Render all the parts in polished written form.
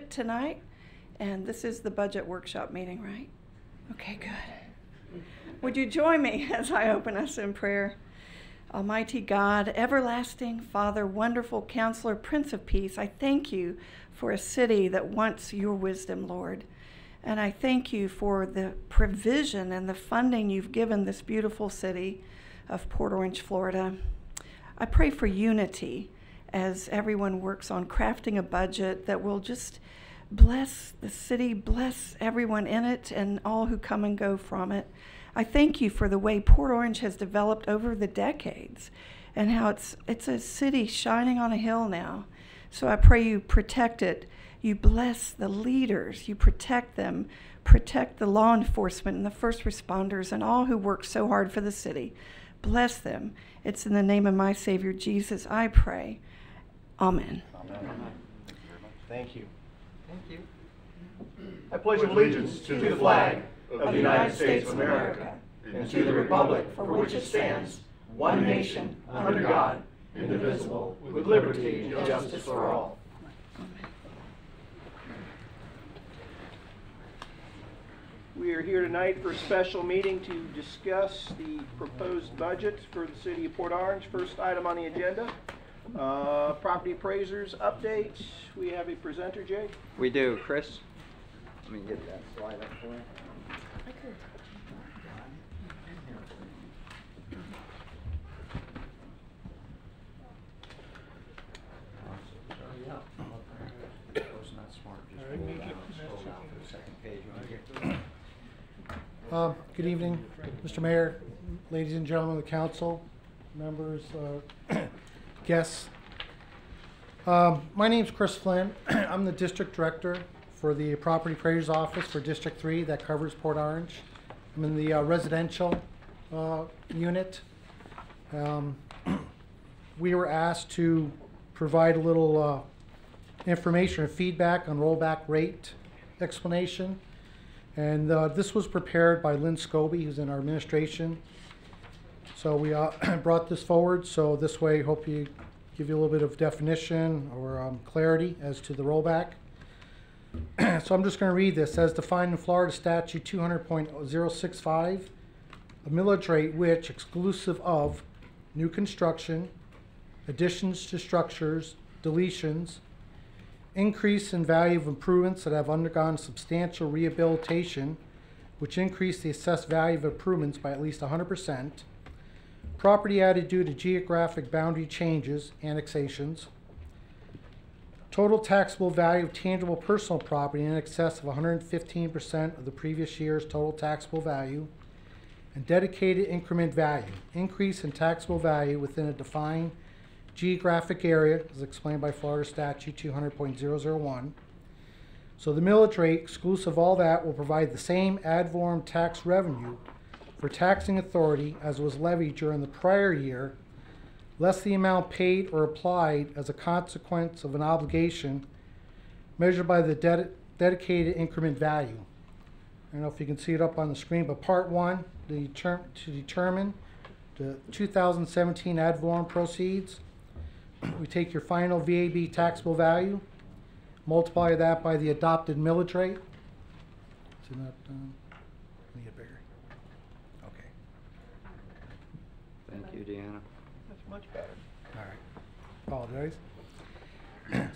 Tonight, and this is the budget workshop meeting, right? Okay, good. Would you join me as I open us in prayer? Almighty God, everlasting Father, wonderful Counselor, Prince of Peace, I thank you for a city that wants your wisdom, Lord. And I thank you for the provision and the funding you've given this beautiful city of Port Orange, Florida. I pray for unity as everyone works on crafting a budget that will just bless the city, bless everyone in it and all who come and go from it. I thank you for the way Port Orange has developed over the decades and how it's a city shining on a hill now. So I pray you protect it. You bless the leaders, you protect them, protect the law enforcement and the first responders and all who work so hard for the city. Bless them. It's in the name of my Savior Jesus I pray. Amen. Amen. Thank you. Thank you. I pledge allegiance to the flag of the United States of America and to the republic for which it stands, one nation, under God, indivisible, with liberty and justice for all. We are here tonight for a special meeting to discuss the proposed budget for the city of Port Orange. First item on the agenda. Property appraisers update. We have a presenter, Jay. We do, Chris. Let me get that slide up for you. Good evening, Mr. Mayor, ladies and gentlemen of the council, members, guests. My name's Chris Flynn. I'm the district director for the property appraiser's office for District 3 that covers Port Orange. I'm in the residential unit. We were asked to provide a little information or feedback on rollback rate explanation. And this was prepared by Lynn Scobie, who's in our administration. So we brought this forward. So this way, hope you give you a little bit of definition or clarity as to the rollback. So I'm just going to read this. As defined in Florida Statute 200.065, a millage rate which, exclusive of new construction, additions to structures, deletions, increase in value of improvements that have undergone substantial rehabilitation, which increase the assessed value of improvements by at least 100%, property added due to geographic boundary changes, annexations, total taxable value of tangible personal property in excess of 115% of the previous year's total taxable value, and dedicated increment value, increase in taxable value within a defined geographic area, as explained by Florida Statute 200.001. So the millage rate, exclusive of all that, will provide the same ad valorem tax revenue for taxing authority as was levied during the prior year, less the amount paid or applied as a consequence of an obligation measured by the dedicated increment value. I don't know if you can see it up on the screen, but Part 1, to determine the 2017 ad valorem proceeds, we take your final VAB taxable value, multiply that by the adopted millage rate. Is that, need it bigger? Okay. Thank you, Deanna. That's much better. All right. Apologize.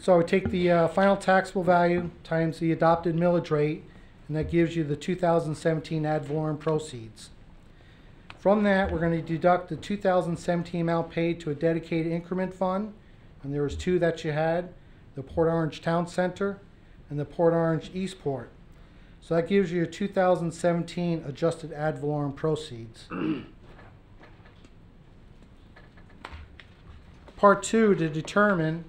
So we take the final taxable value times the adopted millage rate, and that gives you the 2017 ad valorem proceeds. From that, we're going to deduct the 2017 amount paid to a dedicated increment fund, and there was two that you had, the Port Orange Town Center and the Port Orange Eastport. So that gives you your 2017 adjusted ad valorem proceeds. Part 2, to determine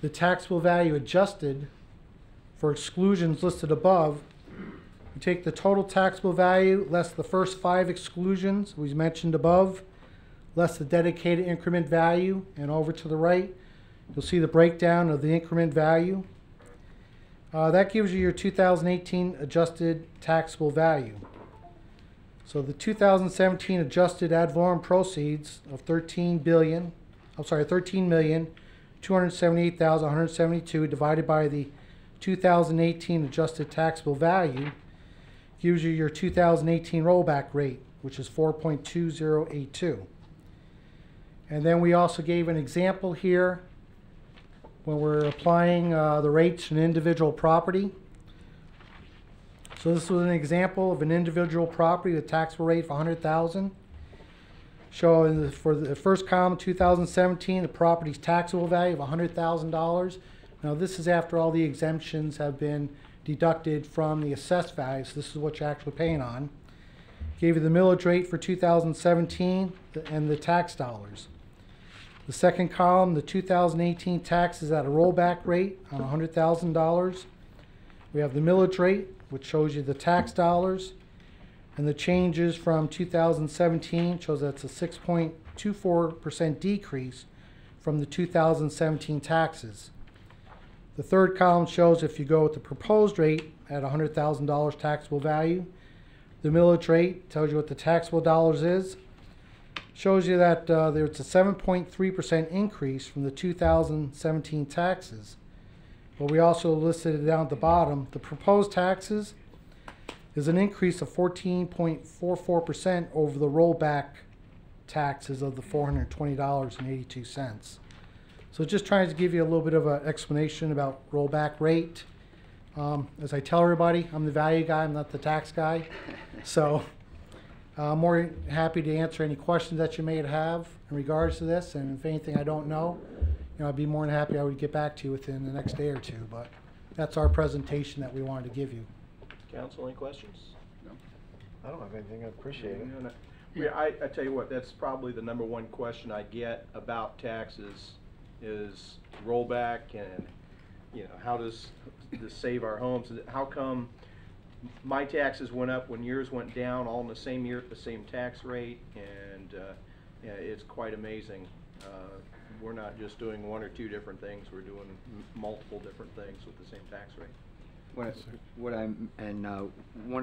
the taxable value adjusted for exclusions listed above, we take the total taxable value less the first 5 exclusions we mentioned above, less the dedicated increment value, and over to the right, you'll see the breakdown of the increment value. That gives you your 2018 adjusted taxable value. So the 2017 adjusted ad valorem proceeds of $13 million $278,172 divided by the 2018 adjusted taxable value gives you your 2018 rollback rate, which is 4.2082. And then we also gave an example here when we're applying the rates in individual property. So this was an example of an individual property with a taxable rate of $100,000. Showing for the first column, 2017, the property's taxable value of $100,000. Now this is after all the exemptions have been deducted from the assessed value, so this is what you're actually paying on. Gave you the millage rate for 2017 and the tax dollars. The second column, the 2018 tax is at a rollback rate on $100,000. We have the millage rate, which shows you the tax dollars, and the changes from 2017 shows that's a 6.24% decrease from the 2017 taxes. The third column shows if you go with the proposed rate at $100,000 taxable value, the millage rate tells you what the taxable dollars is. Shows you that there's a 7.3% increase from the 2017 taxes. But we also listed it down at the bottom. The proposed taxes is an increase of 14.44% over the rollback taxes of the $420.82. So just trying to give you a little bit of an explanation about rollback rate. As I tell everybody, I'm the value guy, I'm not the tax guy. So I'm more happy to answer any questions that you may have in regards to this. And if anything I don't know, I'd be more than happy I would get back to you within the next day or two. But that's our presentation that we wanted to give you. Council, any questions? No. I don't have anything. I appreciate it. Yeah, I tell you what, that's probably the number one question I get about taxes is rollback, and how does this save our homes? How come my taxes went up when yours went down all in the same year at the same tax rate? And yeah, it's quite amazing. We're not just doing one or two different things, we're doing multiple different things with the same tax rate. One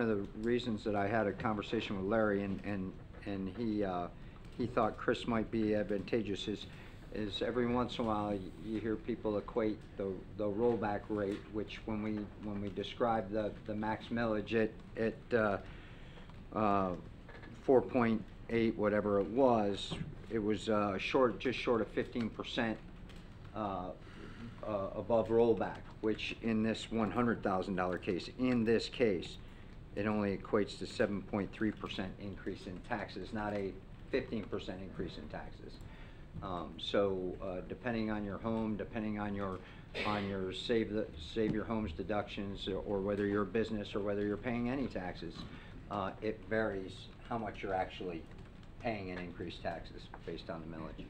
of the reasons that I had a conversation with Larry and he thought Chris might be advantageous is every once in a while you hear people equate the rollback rate, which when we describe the max millage at 4.8 whatever it was just short of 15% above rollback, which in this $100,000 case, it only equates to 7.3% increase in taxes, not a 15% increase in taxes. So depending on your home, depending on your save your homes deductions, or whether you're a business or whether you're paying any taxes, it varies how much you're actually paying in increased taxes based on the millage.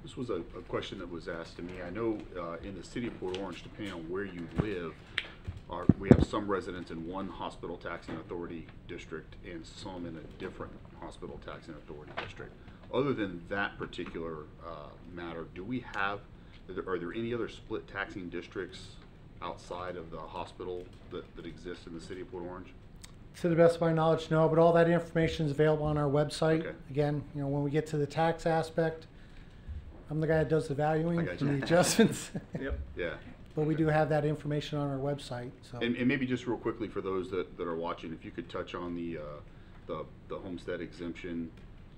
This was a question that was asked to me. I know in the city of Port Orange, depending on where you live, we have some residents in one hospital taxing authority district and some in a different hospital taxing authority district. Other than that particular matter, are there any other split taxing districts outside of the hospital that exist in the city of Port Orange? To the best of my knowledge, no, but all that information is available on our website. Okay. Again, when we get to the tax aspect, I'm the guy that does the valuing I got and you. the adjustments. Yep. Yeah. But we do have that information on our website. So. And maybe just real quickly for those that are watching, if you could touch on the homestead exemption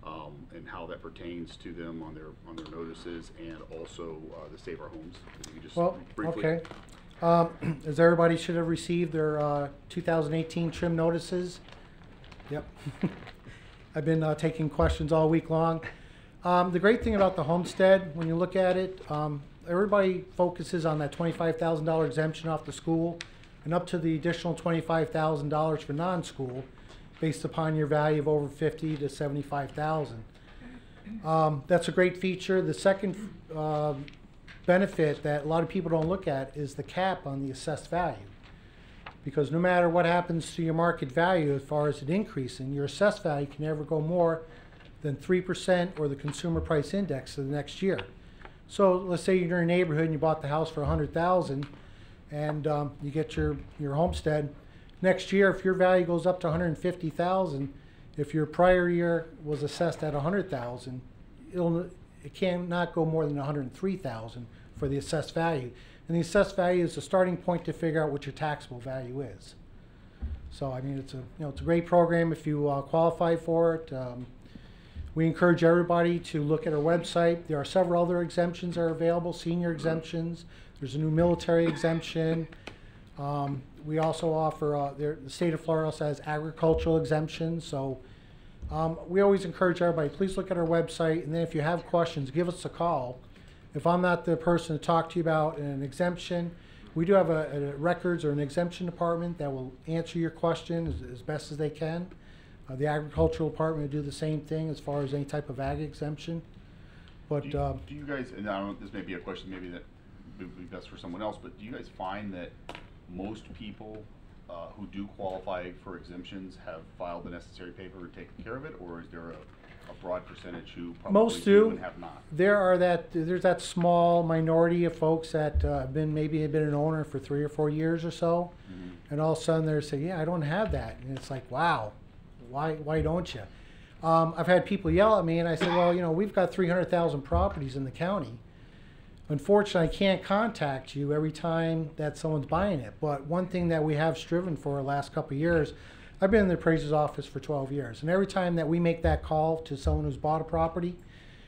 and how that pertains to them on their notices, and also the Save Our Homes. If you could just briefly. Okay. As everybody should have received their 2018 trim notices. Yep. I've been taking questions all week long. The great thing about the homestead, when you look at it, everybody focuses on that $25,000 exemption off the school and up to the additional $25,000 for non-school based upon your value of over $50,000 to $75,000. That's a great feature. The second benefit that a lot of people don't look at is the cap on the assessed value. Because no matter what happens to your market value as far as it increasing, your assessed value can never go more than 3% or the consumer price index for the next year. So let's say you're in a neighborhood and you bought the house for $100,000 and you get your homestead. Next year, if your value goes up to $150,000, if your prior year was assessed at $100,000, it cannot go more than 103,000 for the assessed value. And the assessed value is the starting point to figure out what your taxable value is. So I mean, it's a great program if you qualify for it. We encourage everybody to look at our website. There are several other exemptions that are available, senior exemptions. There's a new military exemption. We also offer, the state of Florida also has agricultural exemptions. So we always encourage everybody, please look at our website, and then if you have questions, give us a call. If I'm not the person to talk to you about an exemption, we do have a records or an exemption department that will answer your question as best as they can. The agricultural department will do the same thing as far as any type of ag exemption. But do you guys, and I don't know, this may be a question maybe that would be best for someone else, but do you guys find that most people who do qualify for exemptions have filed the necessary paper and taken care of it, or is there a broad percentage who probably most do and have not? There's that small minority of folks that have been an owner for 3 or 4 years or so, and all of a sudden they're saying, yeah, I don't have that, and it's like, wow, why don't you? I've had people yell at me, and I said, well, we've got 300,000 properties in the county. Unfortunately, I can't contact you every time that someone's buying it. But one thing that we have striven for the last couple of years, I've been in the appraiser's office for 12 years. And every time that we make that call to someone who's bought a property,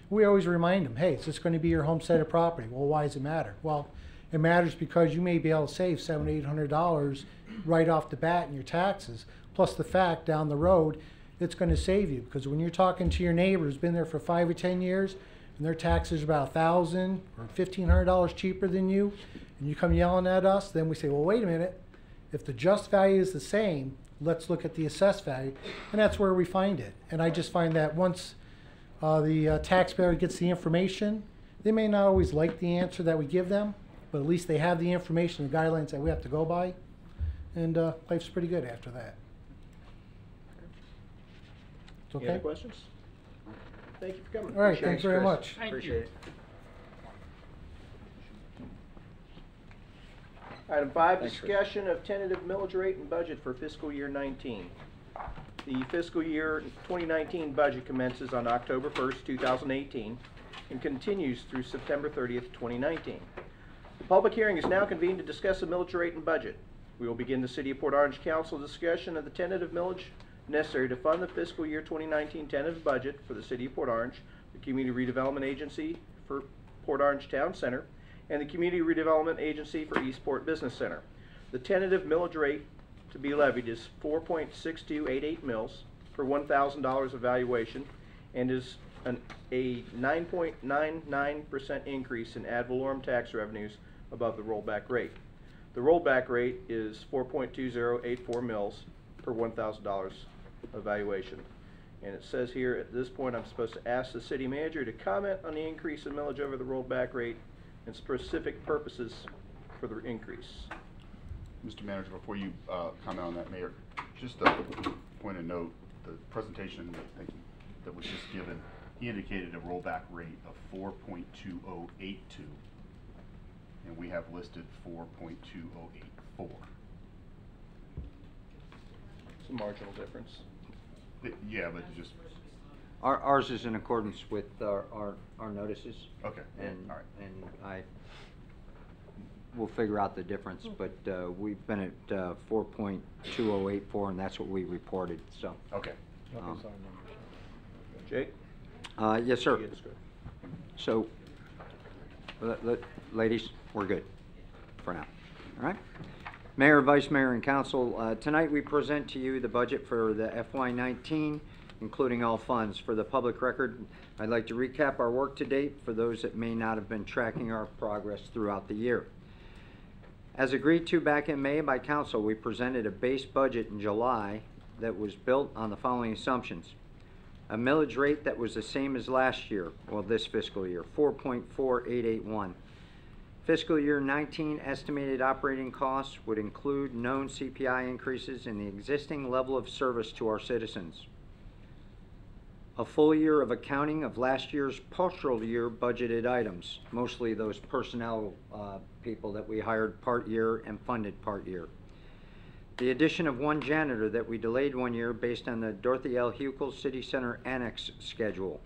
we always remind them, hey, is this going to be your homesteaded property? Well, why does it matter? Well, it matters because you may be able to save $700 to $800 right off the bat in your taxes. Plus the fact down the road, it's going to save you. Because when you're talking to your neighbor who's been there for 5 or 10 years, and their taxes are about $1,000 or $1,500 cheaper than you, and you come yelling at us, then we say, well, wait a minute. If the just value is the same, let's look at the assessed value, and that's where we find it. And I just find that once the taxpayer gets the information, they may not always like the answer that we give them, but at least they have the information, the guidelines that we have to go by, and life's pretty good after that. It's okay? Any other questions? Thank you for coming. All right, thanks very much. Appreciate it. Item 5, Thanks, Chris. discussion of tentative millage rate and budget for fiscal year 19. The fiscal year 2019 budget commences on October 1st, 2018 and continues through September 30th, 2019. The public hearing is now convened to discuss the millage rate and budget. We will begin the City of Port Orange Council discussion of the tentative millage necessary to fund the fiscal year 2019 tentative budget for the City of Port Orange, the Community Redevelopment Agency for Port Orange Town Center, and the Community Redevelopment Agency for Eastport Business Center. The tentative millage rate to be levied is 4.6288 mils per $1,000 of valuation and is a 9.99% increase in ad valorem tax revenues above the rollback rate. The rollback rate is 4.2084 mils per $1,000 evaluation. And it says here at this point I'm supposed to ask the city manager to comment on the increase in millage over the rollback rate and specific purposes for the increase. Mr. Manager, before you comment on that, Mayor, just a point of note, the presentation that was just given, he indicated a rollback rate of 4.2082, and we have listed 4.2084. It's a marginal difference. Yeah, but just... Ours is in accordance with our notices. Okay, And, all right. and we'll figure out the difference, but we've been at 4.2084, and that's what we reported, so. Okay. Jake? Yes, sir. Yes, good. So, ladies, we're good for now, all right? Mayor, Vice Mayor, and Council, tonight we present to you the budget for the FY19, including all funds. For the public record, I'd like to recap our work to date for those that may not have been tracking our progress throughout the year. As agreed to back in May by Council, we presented a base budget in July that was built on the following assumptions. A millage rate that was the same as last year, well, this fiscal year, 4.4881. Fiscal year 19 estimated operating costs would include known CPI increases in the existing level of service to our citizens. A full year of accounting of last year's partial year budgeted items, mostly those personnel people that we hired part year and funded part year. The addition of one janitor that we delayed 1 year based on the Dorothy L. Huckel City Center Annex schedule.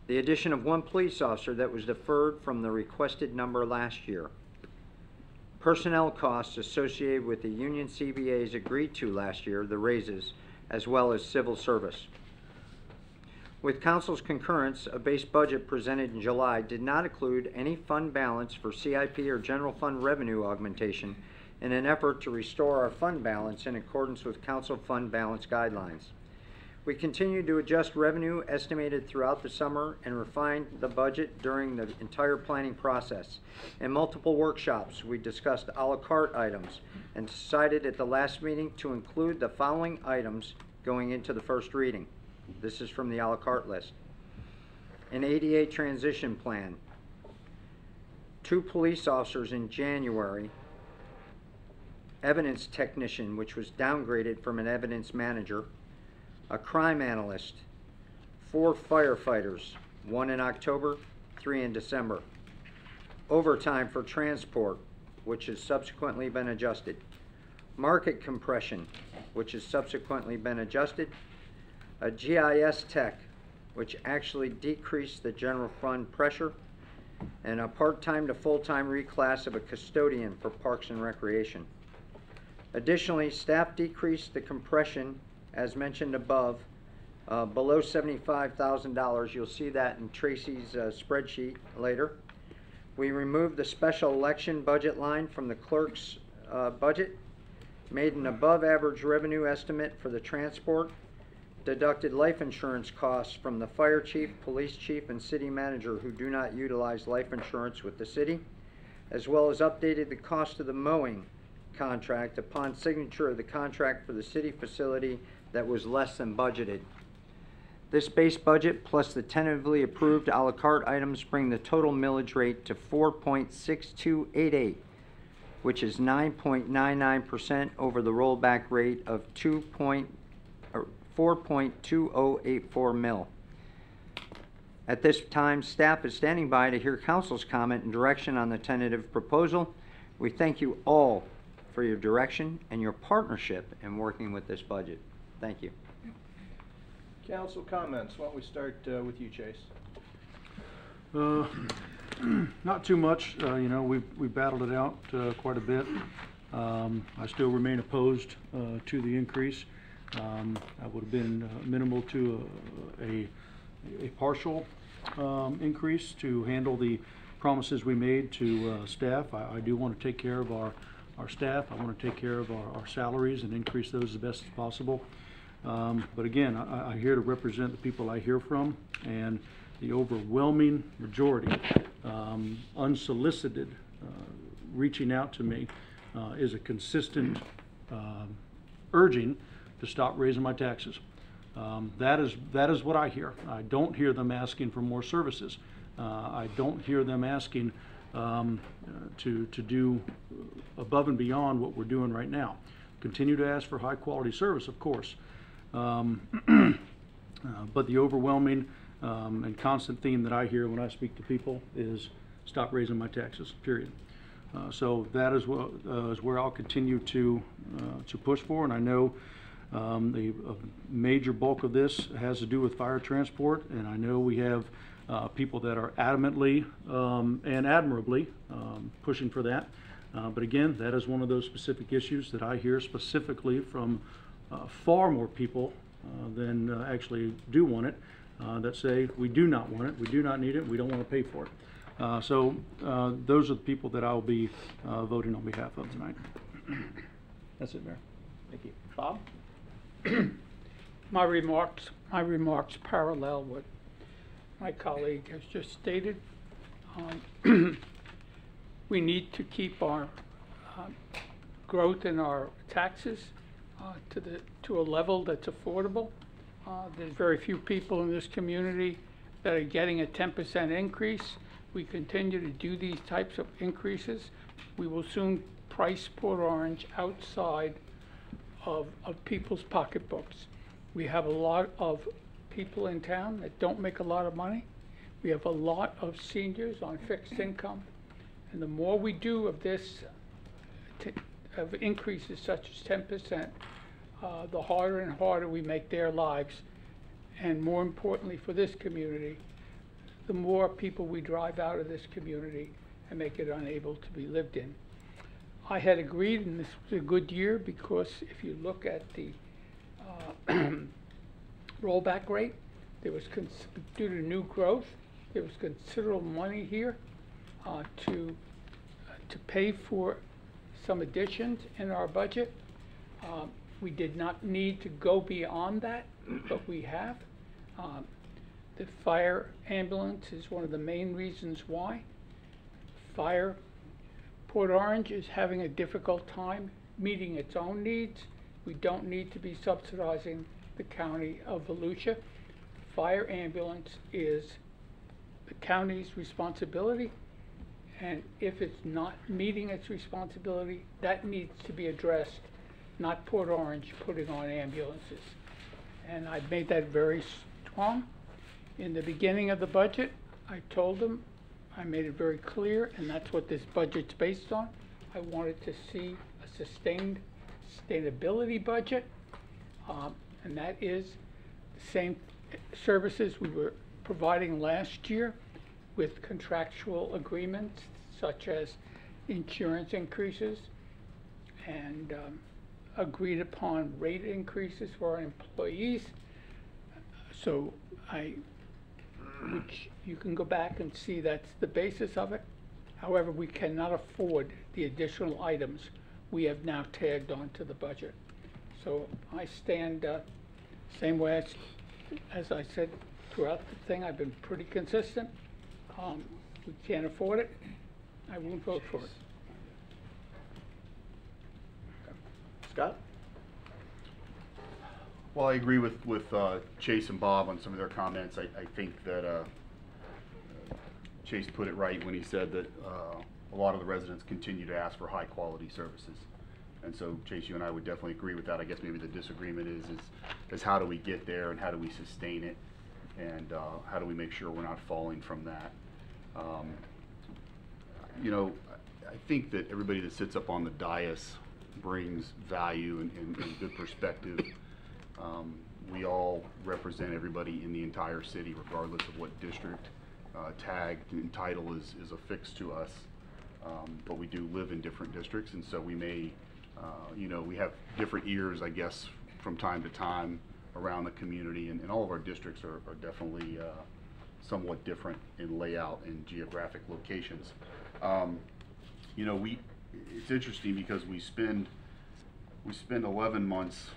The addition of 1 police officer that was deferred from the requested number last year. Personnel costs associated with the union CBAs agreed to last year, the raises, as well as civil service. With Council's concurrence, a base budget presented in July did not include any fund balance for CIP or general fund revenue augmentation in an effort to restore our fund balance in accordance with Council fund balance guidelines. We continued to adjust revenue estimated throughout the summer and refined the budget during the entire planning process. In multiple workshops, we discussed a la carte items and decided at the last meeting to include the following items going into the first reading. This is from the a la carte list. An ADA transition plan, 2 police officers in January, evidence technician, which was downgraded from an evidence manager, a crime analyst, 4 firefighters, 1 in October, 3 in December. Overtime for transport, which has subsequently been adjusted. Market compression, which has subsequently been adjusted. A GIS tech, which actually decreased the general fund pressure. And a part-time to full-time reclass of a custodian for Parks and Recreation. Additionally, staff decreased the compression, as mentioned above, below $75,000. You'll see that in Tracy's spreadsheet later. We removed the special election budget line from the clerk's budget, made an above average revenue estimate for the transport, deducted life insurance costs from the fire chief, police chief, and city manager who do not utilize life insurance with the city, as well as updated the cost of the mowing contract upon signature of the contract for the city facility that was less than budgeted. This base budget plus the tentatively approved a la carte items bring the total millage rate to 4.6288, which is 9.99% over the rollback rate of 4.2084 mil. At this time, staff is standing by to hear Council's comment and direction on the tentative proposal. We thank you all for your direction and your partnership in working with this budget. Thank you. Council comments. Why don't we start with you, Chase? Not too much. You know, we battled it out quite a bit. I still remain opposed to the increase. I would have been minimal to a partial increase to handle the promises we made to staff. I do want to take care of our staff. I want to take care of our salaries and increase those as best as possible. But again, I'm here to represent the people I hear from, and the overwhelming majority, unsolicited, reaching out to me is a consistent urging to stop raising my taxes. That is what I hear. I don't hear them asking for more services. I don't hear them asking to do above and beyond what we're doing right now. Continue to ask for high quality service, of course. But the overwhelming and constant theme that I hear when I speak to people is stop raising my taxes, period. So that is where I'll continue to push for, and I know the major bulk of this has to do with fire transport, and I know we have people that are adamantly and admirably pushing for that. But again, that is one of those specific issues that I hear specifically from far more people than actually do want it, that say we do not want it, we do not need it, we don't want to pay for it. So those are the people that I'll be voting on behalf of tonight. That's it, Mayor. Thank you. Bob? My remarks parallel what my colleague has just stated. We need to keep our growth in our taxes to a level that's affordable. There's very few people in this community that are getting a 10% increase. We continue to do these types of increases. We will soon price Port Orange outside of people's pocketbooks. We have a lot of people in town that don't make a lot of money. We have a lot of seniors on fixed income. And the more we do of this, of increases such as 10%, the harder and harder we make their lives. And more importantly for this community, the more people we drive out of this community and make it unable to be lived in. I had agreed, and this was a good year, because if you look at the rollback rate, there was, due to new growth, there was considerable money here to pay for some additions in our budget. We did not need to go beyond that, but we have. The fire ambulance is one of the main reasons why. Port Orange is having a difficult time meeting its own needs. We don't need to be subsidizing the county of Volusia. Fire ambulance is the county's responsibility, and if it's not meeting its responsibility, that needs to be addressed, not Port Orange putting on ambulances. And I've made that very strong. In the beginning of the budget, I told them, I made it very clear, and that's what this budget's based on. I wanted to see a sustainability budget, and that is the same services we were providing last year with contractual agreements such as insurance increases and agreed upon rate increases for our employees. So which you can go back and see that's the basis of it. However, we cannot afford the additional items we have now tagged onto the budget. So I stand same way as I said throughout the thing. I've been pretty consistent. We can't afford it. I won't vote for it. Scott? Well, I agree with Chase and Bob on some of their comments. I think that Chase put it right when he said that a lot of the residents continue to ask for high quality services. And so, Chase, you and I would definitely agree with that. I guess maybe the disagreement is how do we get there and how do we sustain it, and how do we make sure we're not falling from that. You know, I think that everybody that sits up on the dais brings value and good perspective. We all represent everybody in the entire city, regardless of what district, tag, and title is affixed to us. But we do live in different districts, and so we may, you know, we have different ears, I guess, from time to time around the community, and all of our districts are definitely somewhat different in layout and geographic locations. You know, it's interesting because we spend 11 months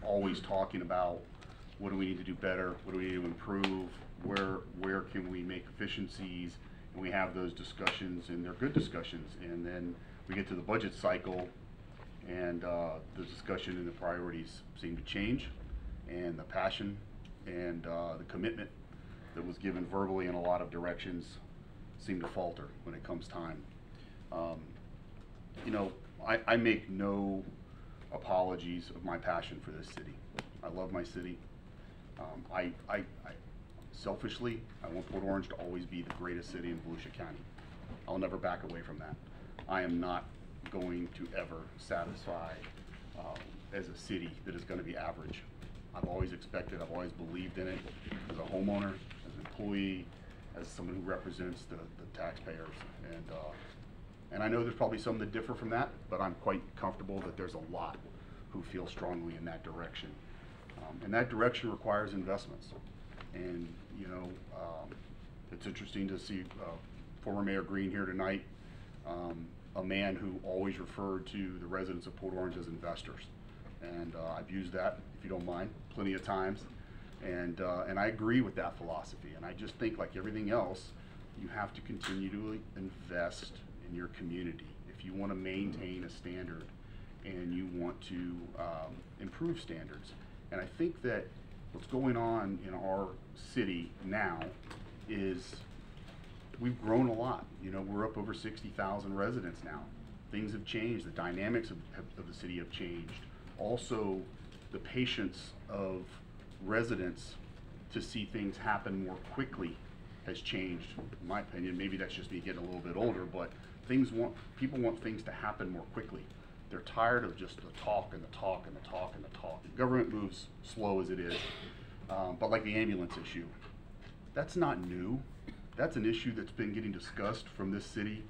always talking about what do we need to do better, what do we need to improve, where can we make efficiencies, and we have those discussions, and they're good discussions, and then we get to the budget cycle, and the discussion and the priorities seem to change, and the passion and the commitment that was given verbally in a lot of directions seem to falter when it comes time. You know, I make no apologies of my passion for this city. I love my city. I selfishly, I want Port Orange to always be the greatest city in Volusia County. I'll never back away from that. I am not going to ever satisfy as a city that is going to be average. I've always expected, I've always believed in it as a homeowner, as an employee, as someone who represents the taxpayers. And I know there's probably some that differ from that, but I'm quite comfortable that there's a lot who feel strongly in that direction. And that direction requires investments. And, you know, it's interesting to see former Mayor Green here tonight, a man who always referred to the residents of Port Orange as investors. And I've used that, if you don't mind, plenty of times. And I agree with that philosophy. And I just think, like everything else, you have to continue to invest in your community if you want to maintain a standard and you want to improve standards. And I think that what's going on in our city now is we've grown a lot. You know, we're up over 60,000 residents now. Things have changed. The dynamics of the city have changed. Also, the patience of residents to see things happen more quickly has changed, in my opinion. Maybe that's just me getting a little bit older, but people want things to happen more quickly. They're tired of just the talk and the talk and the talk and the talk. Government moves slow as it is, but like the ambulance issue, That's not new. That's an issue that's been getting discussed from this city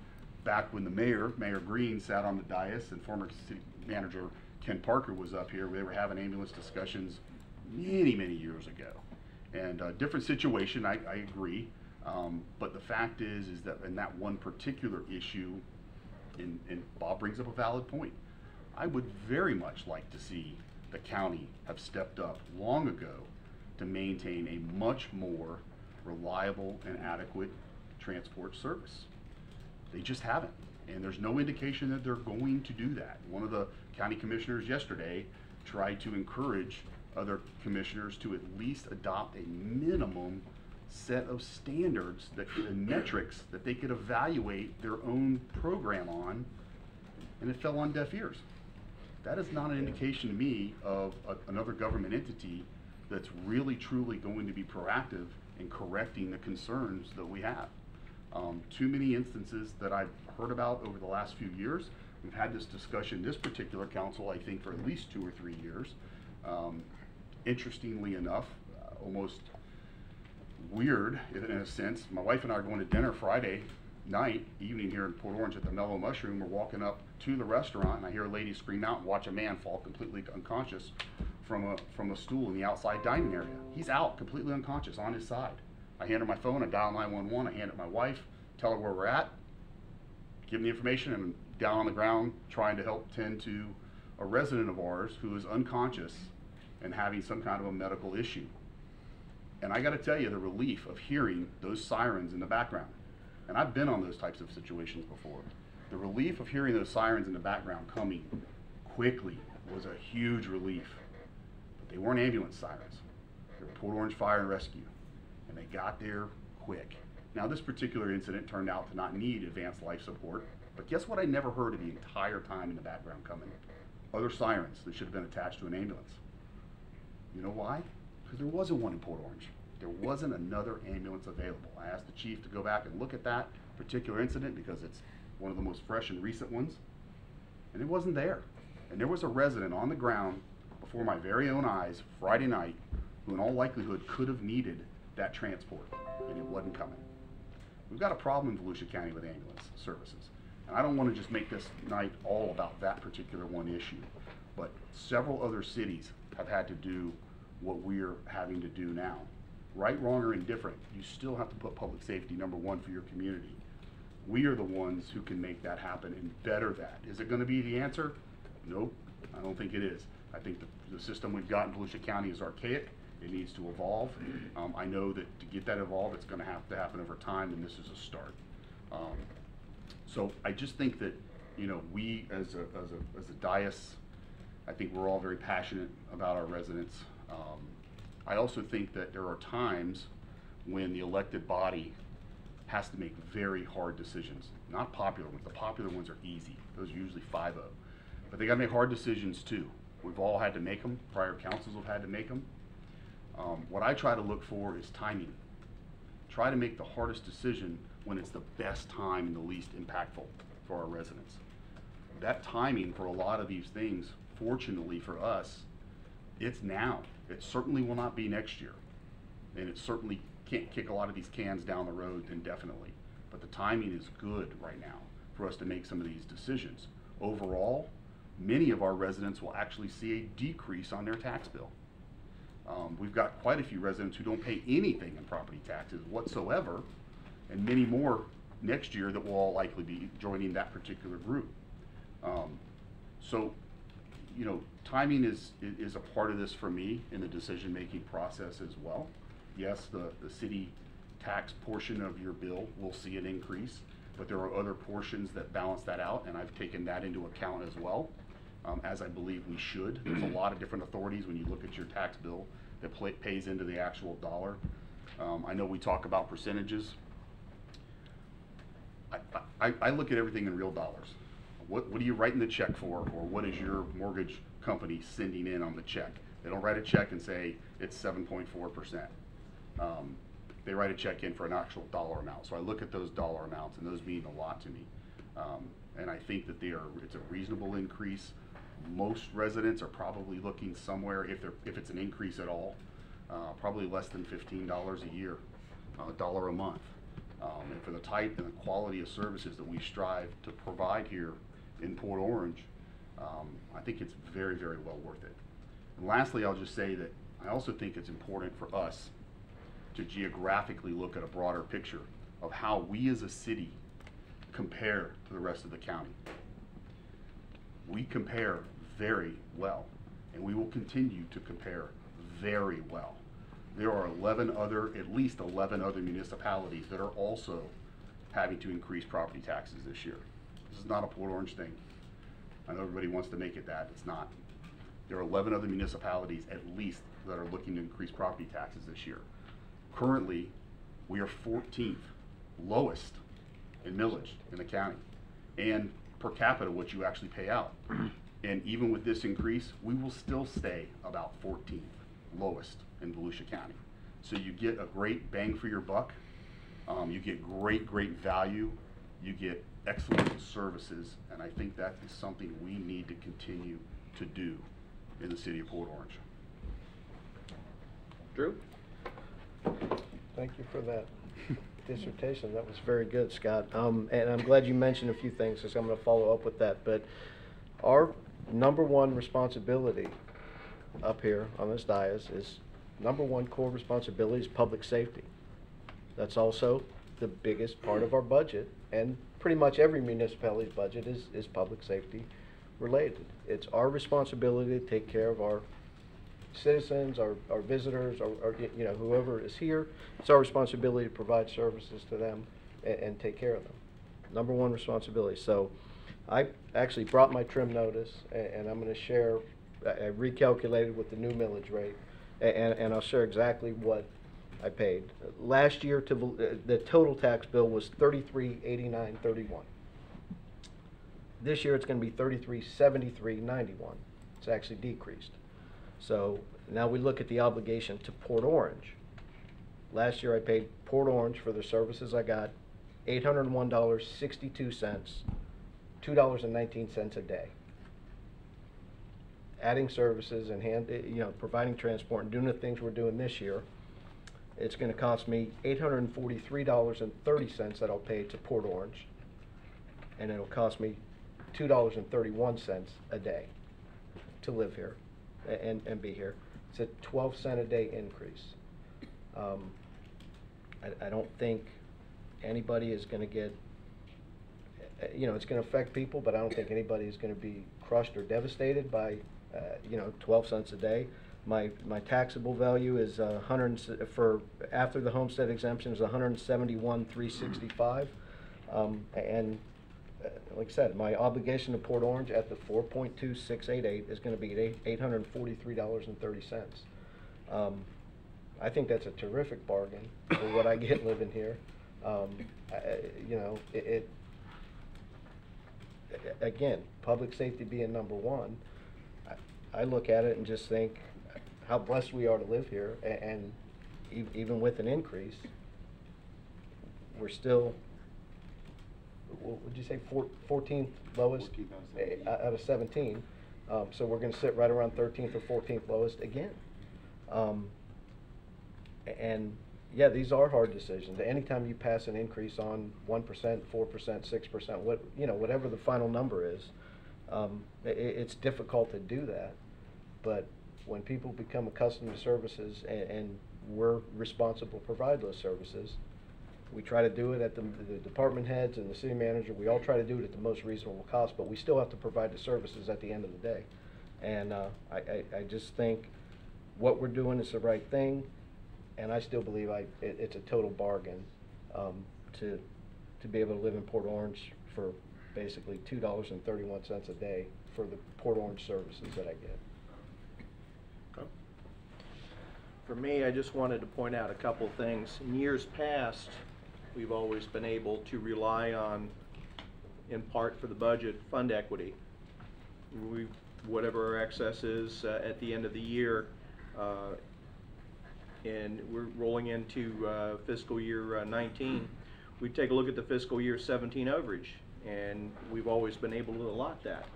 back when the Mayor Green, sat on the dais, and former city manager Ken Parker was up here. They were having ambulance discussions many, many years ago. And different situation, I agree. But the fact is that in that one particular issue, and Bob brings up a valid point, I would very much like to see the county have stepped up long ago to maintain a much more reliable and adequate transport service. They just haven't, and there's no indication that they're going to do that. One of the county commissioners yesterday tried to encourage other commissioners to at least adopt a minimum set of standards and metrics that they could evaluate their own program on, and it fell on deaf ears. That is not an indication to me of another government entity that's really truly going to be proactive in correcting the concerns that we have. Too many instances that I've heard about over the last few years. We've had this discussion, this particular council, I think, for at least 2 or 3 years. Interestingly enough, almost weird in a sense, my wife and I are going to dinner Friday evening here in Port Orange at the Mellow Mushroom. We're walking up to the restaurant, and I hear a lady scream out and watch a man fall completely unconscious from a stool in the outside dining area. He's out, completely unconscious, on his side. I hand her my phone, I dial 911, I hand it to my wife, tell her where we're at, give them the information, and I'm down on the ground trying to help tend to a resident of ours who is unconscious and having some kind of a medical issue. And I gotta tell you, the relief of hearing those sirens in the background, and I've been on those types of situations before, the relief of hearing those sirens in the background coming quickly was a huge relief. But they weren't ambulance sirens. They were Port Orange Fire and Rescue, and they got there quick. Now, this particular incident turned out to not need advanced life support, but guess what I never heard of the entire time in the background coming? Other sirens that should have been attached to an ambulance. You know why? Because there wasn't one in Port Orange. There wasn't another ambulance available. I asked the chief to go back and look at that particular incident because it's one of the most fresh and recent ones, and it wasn't there. And there was a resident on the ground before my very own eyes Friday night who in all likelihood could have needed that transport, and it wasn't coming. We've got a problem in Volusia County with ambulance services. And I don't want to just make this night all about that particular one issue, but several other cities have had to do what we're having to do now. Right, wrong, or indifferent, you still have to put public safety #1 for your community. We are the ones who can make that happen and better that. Is it going to be the answer? Nope, I don't think it is. I think the system we've got in Volusia County is archaic. It needs to evolve. I know that to get that evolved, it's going to have to happen over time, and this is a start. So I just think that, you know, we as a dais, I think we're all very passionate about our residents. I also think that there are times when the elected body has to make very hard decisions. Not popular ones. The popular ones are easy. Those are usually 5-0. But they got to make hard decisions too. We've all had to make them. Prior councils have had to make them. What I try to look for is timing. Try to make the hardest decision when it's the best time and the least impactful for our residents. That timing for a lot of these things, fortunately for us, it's now. It certainly will not be next year. And it certainly can't kick a lot of these cans down the road indefinitely. But the timing is good right now for us to make some of these decisions. Overall, many of our residents will actually see a decrease on their tax bill. We've got quite a few residents who don't pay anything in property taxes whatsoever, and many more next year that will all likely be joining that particular group. So, you know, timing is a part of this for me in the decision-making process as well. Yes, the city tax portion of your bill will see an increase, but there are other portions that balance that out, and I've taken that into account as well, as I believe we should. There's a lot of different authorities when you look at your tax bill that pays into the actual dollar. I know we talk about percentages. I look at everything in real dollars. What are you writing the check for, or what is your mortgage company sending in on the check? They don't write a check and say it's 7.4%. They write a check in for an actual dollar amount. So I look at those dollar amounts, and those mean a lot to me. And I think that it's a reasonable increase. Most residents are probably looking somewhere, if it's an increase at all, probably less than $15 a year $1 a month. And for the type and the quality of services that we strive to provide here in Port Orange, I think it's very, very well worth it. And lastly, I'll just say that I also think it's important for us to geographically look at a broader picture of how we as a city compare to the rest of the county. We compare very well, and we will continue to compare very well. There are at least 11 other municipalities that are also having to increase property taxes this year. This is not a Port Orange thing. I know everybody wants to make it that, it's not. There are 11 other municipalities at least that are looking to increase property taxes this year. Currently, we are 14th lowest in millage in the county, and per capita what you actually pay out. And even with this increase, we will still stay about 14th lowest in Volusia County. So you get a great bang for your buck. You get great value. You get excellent services, and I think that is something we need to continue to do in the city of Port Orange. Drew? Thank you for that dissertation. That was very good, Scott. And I'm glad you mentioned a few things, because I'm going to follow up with that. But our #1 responsibility up here on this dais is #1 core responsibility is public safety. That's also the biggest part of our budget, and pretty much every municipality's budget is public safety related. It's our responsibility to take care of our citizens, our visitors, or you know, whoever is here. It's our responsibility to provide services to them and take care of them. #1 responsibility. So I actually brought my trim notice, and I'm going to share. I recalculated with the new millage rate, and I'll share exactly what I paid. Last year, the total tax bill was $33.89.31. This year, it's going to be $33.73.91. It's actually decreased. So now we look at the obligation to Port Orange. Last year, I paid Port Orange for the services I got $801.62, $2.19 a day. Adding services and providing transport and doing the things we're doing this year, it's going to cost me $843.30 that I'll pay to Port Orange, and it'll cost me $2.31 a day to live here and be here. It's a 12-cent a day increase. I don't think anybody is going to get, it's going to affect people, but I don't think anybody is going to be crushed or devastated by 12 cents a day. My taxable value is for after the homestead exemption is $171,365, and like I said, my obligation to Port Orange at the 4.2688 is going to be $843.30. I think that's a terrific bargain for what I get living here. Again, public safety being #1, I look at it and just think how blessed we are to live here, and even with an increase, we're still, what would you say, 14th lowest 14th out of 17. So we're going to sit right around 13th or 14th lowest again. And yeah, these are hard decisions. Anytime you pass an increase on 1%, 4%, 6%, whatever the final number is, it's difficult to do that. But when people become accustomed to services and we're responsible to provide those services, we try to do it at the department heads and the city manager. We all try to do it at the most reasonable cost, but we still have to provide the services at the end of the day. And I just think what we're doing is the right thing, and I still believe it's a total bargain to be able to live in Port Orange for basically $2.31 a day for the Port Orange services that I get. For me, I just wanted to point out a couple of things. In years past, we've always been able to rely on, in part for the budget, fund equity. Whatever our excess is at the end of the year, and we're rolling into fiscal year 19, we take a look at the fiscal year 17 overage, and we've always been able to allot that.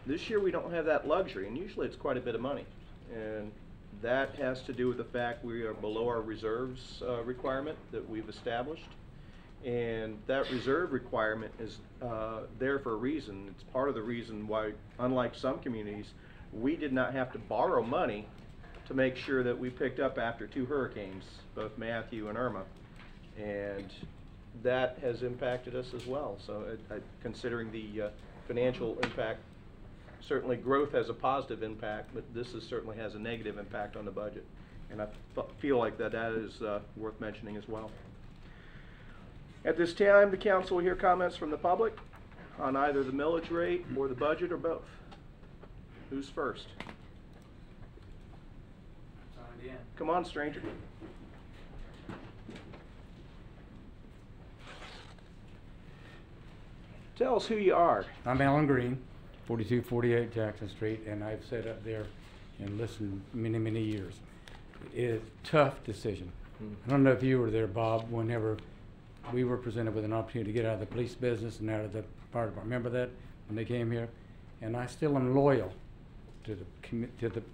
This year we don't have that luxury, and usually it's quite a bit of money. And That has to do with the fact we are below our reserves requirement that we've established. And that reserve requirement is there for a reason. It's part of the reason why, unlike some communities, we did not have to borrow money to make sure that we picked up after 2 hurricanes, both Matthew and Irma. And that has impacted us as well. So considering the financial impact, certainly growth has a positive impact, but this certainly has a negative impact on the budget. And I feel like that is worth mentioning as well. At this time, the council will hear comments from the public on either the millage rate or the budget or both. Who's first? Come on, stranger. Tell us who you are. I'm Alan Green, 4248 Jackson Street, and I've sat up there and listened many, many years. It is a tough decision. I don't know if you were there, Bob, whenever we were presented with an opportunity to get out of the police business and out of the fire department. Remember that when they came here? And I still am loyal to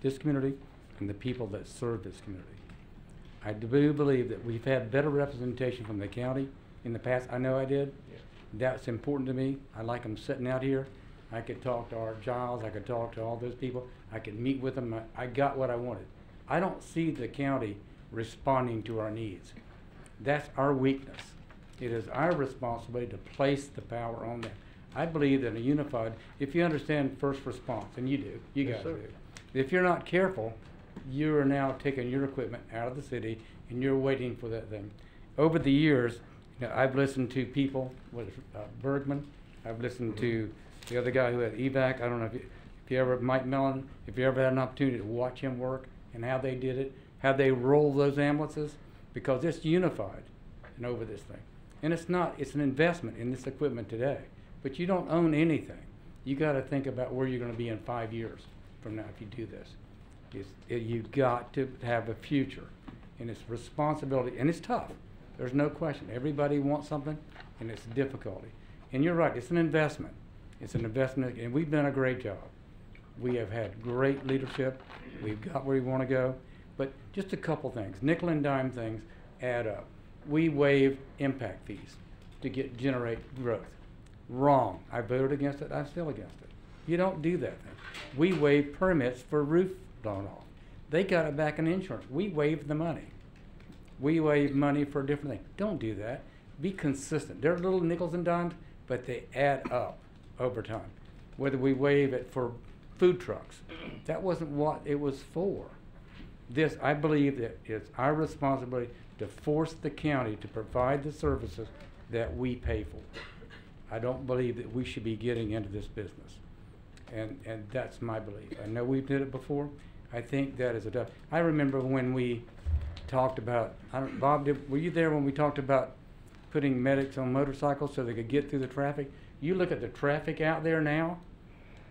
this community and the people that serve this community. I do believe that we've had better representation from the county in the past. I know I did. Yeah. That's important to me. I like them sitting out here. I could talk to Art Giles. I could talk to all those people. I could meet with them. I got what I wanted. I don't see the county responding to our needs. That's our weakness. It is our responsibility to place the power on them. I believe that a unified, if you understand first response, and you do, you guys do. If you're not careful, you are now taking your equipment out of the city and you're waiting for that thing. Over the years, you know, I've listened to people, Bergman, I've listened to the other guy who had evac. I don't know if you ever, Mike Mellon, if you ever had an opportunity to watch him work and how they did it, how they roll those ambulances, because it's unified and over this thing. And it's not, it's an investment in this equipment today, but you don't own anything. You got to think about where you're going to be in 5 years from now if you do this. You've got to have a future, and it's responsibility, and it's tough. There's no question. Everybody wants something, and it's a difficulty. And you're right, it's an investment. It's an investment, and we've done a great job. We have had great leadership. We've got where we want to go. But just a couple things, nickel and dime things add up. We waive impact fees to generate growth. Wrong. I voted against it. I'm still against it. You don't do that thing. We waive permits for roof blown off. They got it back in insurance. We waived the money. We waive money for a different thing. Don't do that. Be consistent. They're little nickels and dimes, but they add up over time. Whether we waive it for food trucks, that wasn't what it was for. This, I believe that it's our responsibility to force the county to provide the services that we pay for. I don't believe that we should be getting into this business. And that's my belief. I know we've did it before. I think that is a tough. I remember when we talked about, Bob, were you there when we talked about putting medics on motorcycles so they could get through the traffic? You look at the traffic out there now,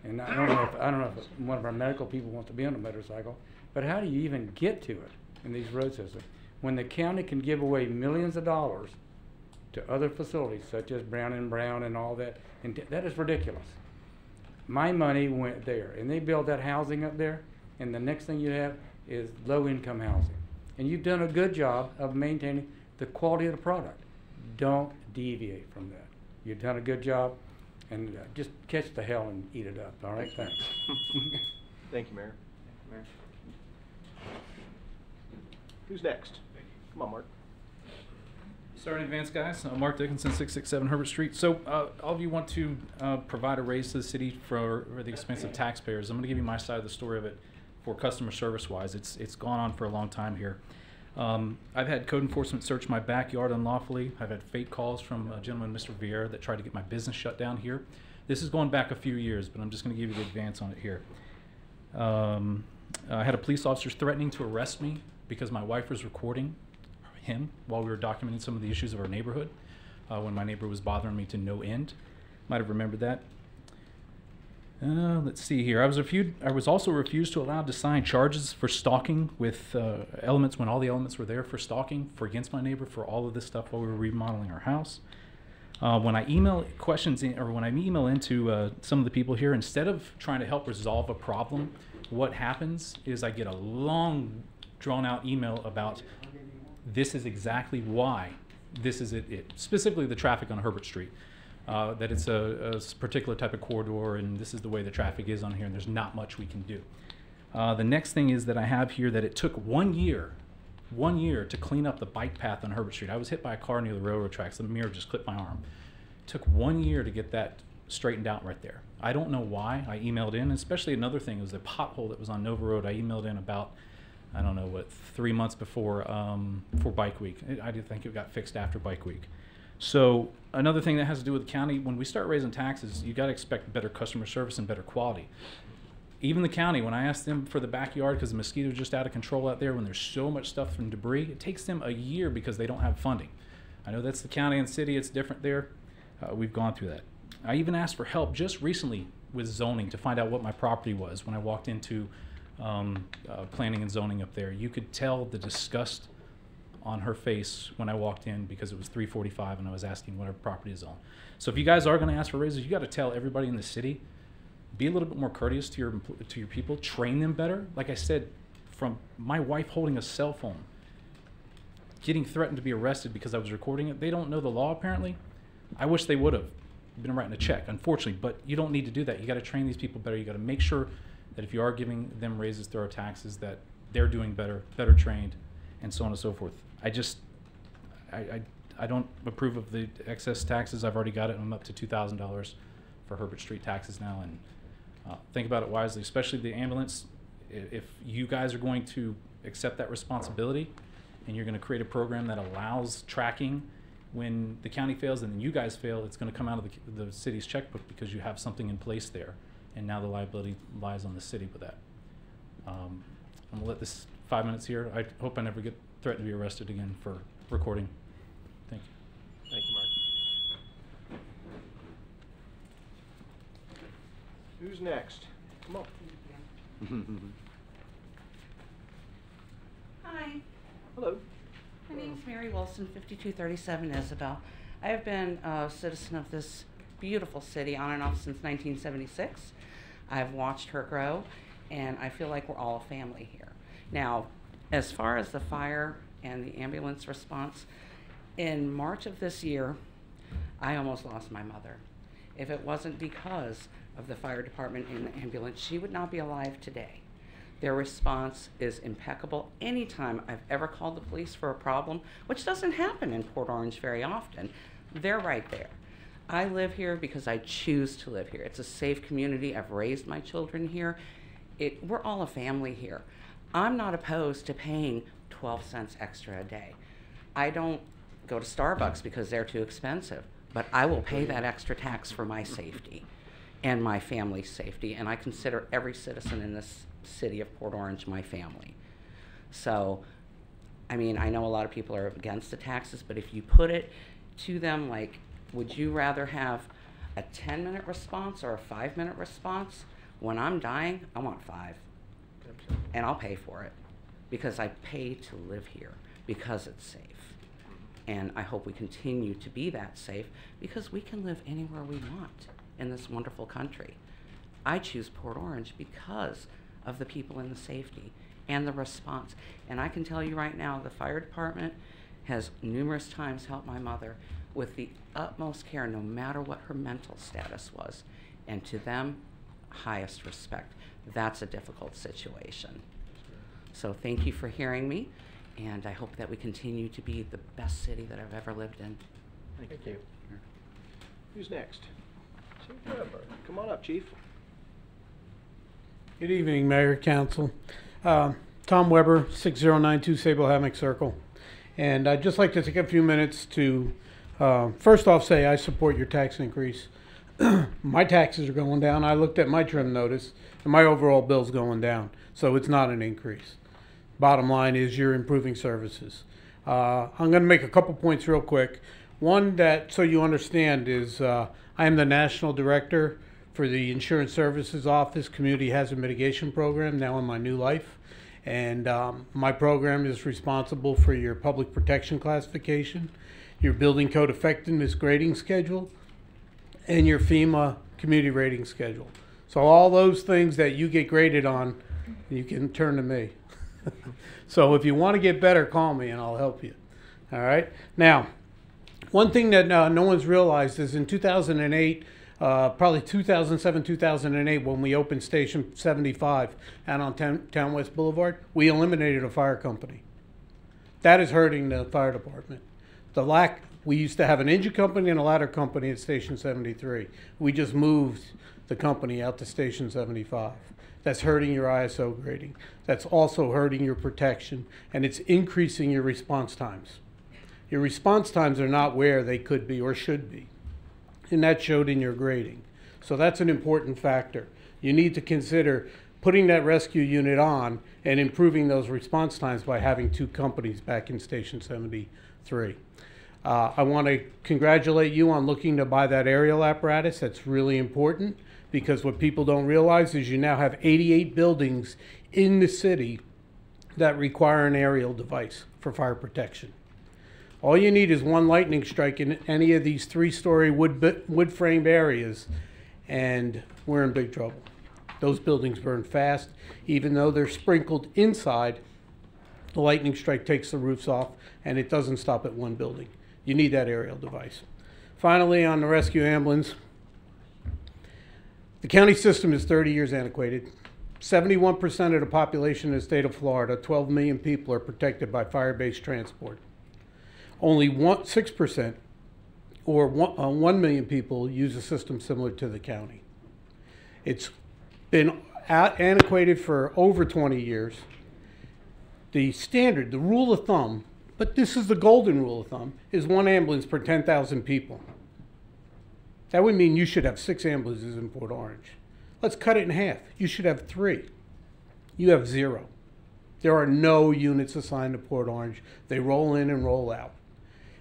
and I don't know if one of our medical people wants to be on a motorcycle, but how do you even get to it in these road systems? When the county can give away millions of dollars to other facilities such as Brown & Brown and all that, and that is ridiculous. My money went there, and they built that housing up there, and the next thing you have is low-income housing. And you've done a good job of maintaining the quality of the product. Don't deviate from that. You've done a good job, and just catch the hell and eat it up. All right, thanks. Thank you, Mayor. Who's next? Come on, Mark. Sorry in advance, guys. Mark Dickinson, 667 Herbert Street. So all of you want to provide a raise to the city for the expense of taxpayers. I'm going to give you my side of the story of it for customer service-wise. It's gone on for a long time here. I've had code enforcement search my backyard unlawfully. I've had fake calls from a gentleman, Mr. Vieira, that tried to get my business shut down here. This is going back a few years, but I'm just going to give you the advance on it here. I had a police officer threatening to arrest me because my wife was recording him while we were documenting some of the issues of our neighborhood when my neighbor was bothering me to no end. Might have remembered that. Let's see here. I was also refused to allow to sign charges for stalking with elements when all the elements were there for stalking against my neighbor for all of this stuff while we were remodeling our house. When I email questions in, or when I email into some of the people here, instead of trying to help resolve a problem what happens is I get a long, drawn-out email about this is exactly why this is it. Specifically the traffic on Herbert Street. That it's a particular type of corridor, and this is the way the traffic is on here, and there's not much we can do. The next thing is that I have here that it took 1 year to clean up the bike path on Herbert Street. I was hit by a car near the railroad tracks. The mirror just clipped my arm. It took 1 year to get that straightened out right there. I don't know why. I emailed in, especially another thing was the pothole that was on Nova Road. I emailed in about, I don't know what, 3 months before for Bike Week. I do think it got fixed after Bike Week. So another thing that has to do with the county, when we start raising taxes, you got to expect better customer service and better quality. Even the county, when I asked them for the backyard because the mosquitoes are just out of control out there, when there's so much stuff from debris, it takes them a year because they don't have funding. I know that's the county and city, it's different there. We've gone through that. I even asked for help just recently with zoning to find out what my property was when I walked into planning and zoning up there. You could tell the disgust on her face when I walked in because it was 3:45 and I was asking what her property is on. So if you guys are going to ask for raises, you got to tell everybody in the city, be a little bit more courteous to your people, train them better. Like I said, from my wife holding a cell phone, getting threatened to be arrested because I was recording it. They don't know the law apparently. I wish they would have been writing a check, unfortunately, but you don't need to do that. You got to train these people better. You got to make sure that if you are giving them raises through our taxes, that they're doing better trained, and so on and so forth. I don't approve of the excess taxes. I've already got it. I'm up to $2,000 for Herbert Street taxes now, and think about it wisely, especially the ambulance. If you guys are going to accept that responsibility and you're going to create a program that allows tracking when the county fails and then you guys fail, it's going to come out of the city's checkbook because you have something in place there, and now the liability lies on the city with that. I'm going to let this 5 minutes here. I hope I never get threatened to be arrested again for recording. Thank you. Thank you, Mark. Who's next? Come on. Hi. Hello. My name is Mary Wilson, 5237 Isabel. I have been a citizen of this beautiful city on and off since 1976. I've watched her grow, and I feel like we're all a family here. Now, as far as the fire and the ambulance response, in March of this year, I almost lost my mother. If it wasn't because of the fire department and the ambulance, she would not be alive today. Their response is impeccable. Anytime I've ever called the police for a problem, which doesn't happen in Port Orange very often, they're right there. I live here because I choose to live here. It's a safe community. I've raised my children here. We're all a family here. I'm not opposed to paying 12 cents extra a day. I don't go to Starbucks because they're too expensive, but I will pay that extra tax for my safety and my family's safety, and I consider every citizen in this city of Port Orange my family. So, I mean, I know a lot of people are against the taxes, but if you put it to them like, would you rather have a 10-minute response or a 5-minute response? When I'm dying, I want 5. And I'll pay for it because I pay to live here because it's safe. And I hope we continue to be that safe because we can live anywhere we want in this wonderful country. I choose Port Orange because of the people and the safety and the response. And I can tell you right now, the fire department has numerous times helped my mother with the utmost care, no matter what her mental status was. And to them, highest respect. That's a difficult situation. So thank you for hearing me, and I hope that we continue to be the best city that I've ever lived in. Thank you. Who's next? Come on up, Chief. Good evening, Mayor, Council. Tom Weber, 6092 Sable Hammock Circle. And I'd just like to take a few minutes to first off say I support your tax increase. My taxes are going down. I looked at my trim notice, and my overall bill's going down. So it's not an increase. Bottom line is you're improving services. I'm going to make a couple points real quick. One that, so you understand, is I am the National Director for the Insurance Services Office Community Hazard Mitigation Program, now in my new life. And my program is responsible for your public protection classification, your building code effectiveness grading schedule, and your FEMA community rating schedule. So all those things that you get graded on, You can turn to me. So if you want to get better, call me and I'll help you. All right. Now, one thing that no one's realized is in 2008, probably 2007, 2008, when we opened Station 75 out on Town West Boulevard, we eliminated a fire company. That is hurting the fire department. We used to have an engine company and a ladder company at Station 73. We just moved the company out to Station 75. That's hurting your ISO grading. That's also hurting your protection, and it's increasing your response times. Your response times are not where they could be or should be, and that showed in your grading. So that's an important factor. You need to consider putting that rescue unit on and improving those response times by having two companies back in Station 73. I want to congratulate you on looking to buy that aerial apparatus. That's really important, because what people don't realize is you now have 88 buildings in the city that require an aerial device for fire protection. All you need is one lightning strike in any of these 3-story wood framed areas, and we're in big trouble. Those buildings burn fast. Even though they're sprinkled inside, the lightning strike takes the roofs off, and it doesn't stop at one building. You need that aerial device. Finally, on the rescue ambulance, the county system is 30 years antiquated. 71% of the population in the state of Florida, 12 million people, are protected by fire-based transport. Only 6%, or 1 million people, use a system similar to the county. It's been antiquated for over 20 years. The standard, the rule of thumb, but this is the golden rule of thumb, is 1 ambulance per 10,000 people. That would mean you should have 6 ambulances in Port Orange. Let's cut it in half. You should have 3. You have 0. There are no units assigned to Port Orange. They roll in and roll out.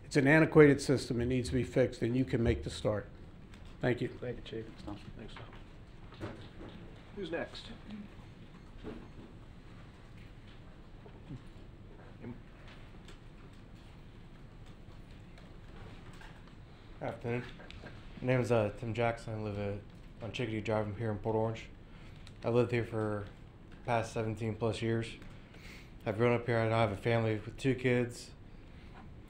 It's an antiquated system. It needs to be fixed, and you can make the start. Thank you. Thank you, Chief. Thanks, Tom. Who's next? Afternoon. My name is Tim Jackson. I live on Chickadee Drive. I'm here in Port Orange. I've lived here for the past 17 plus years. I've grown up here. I have a family with 2 kids.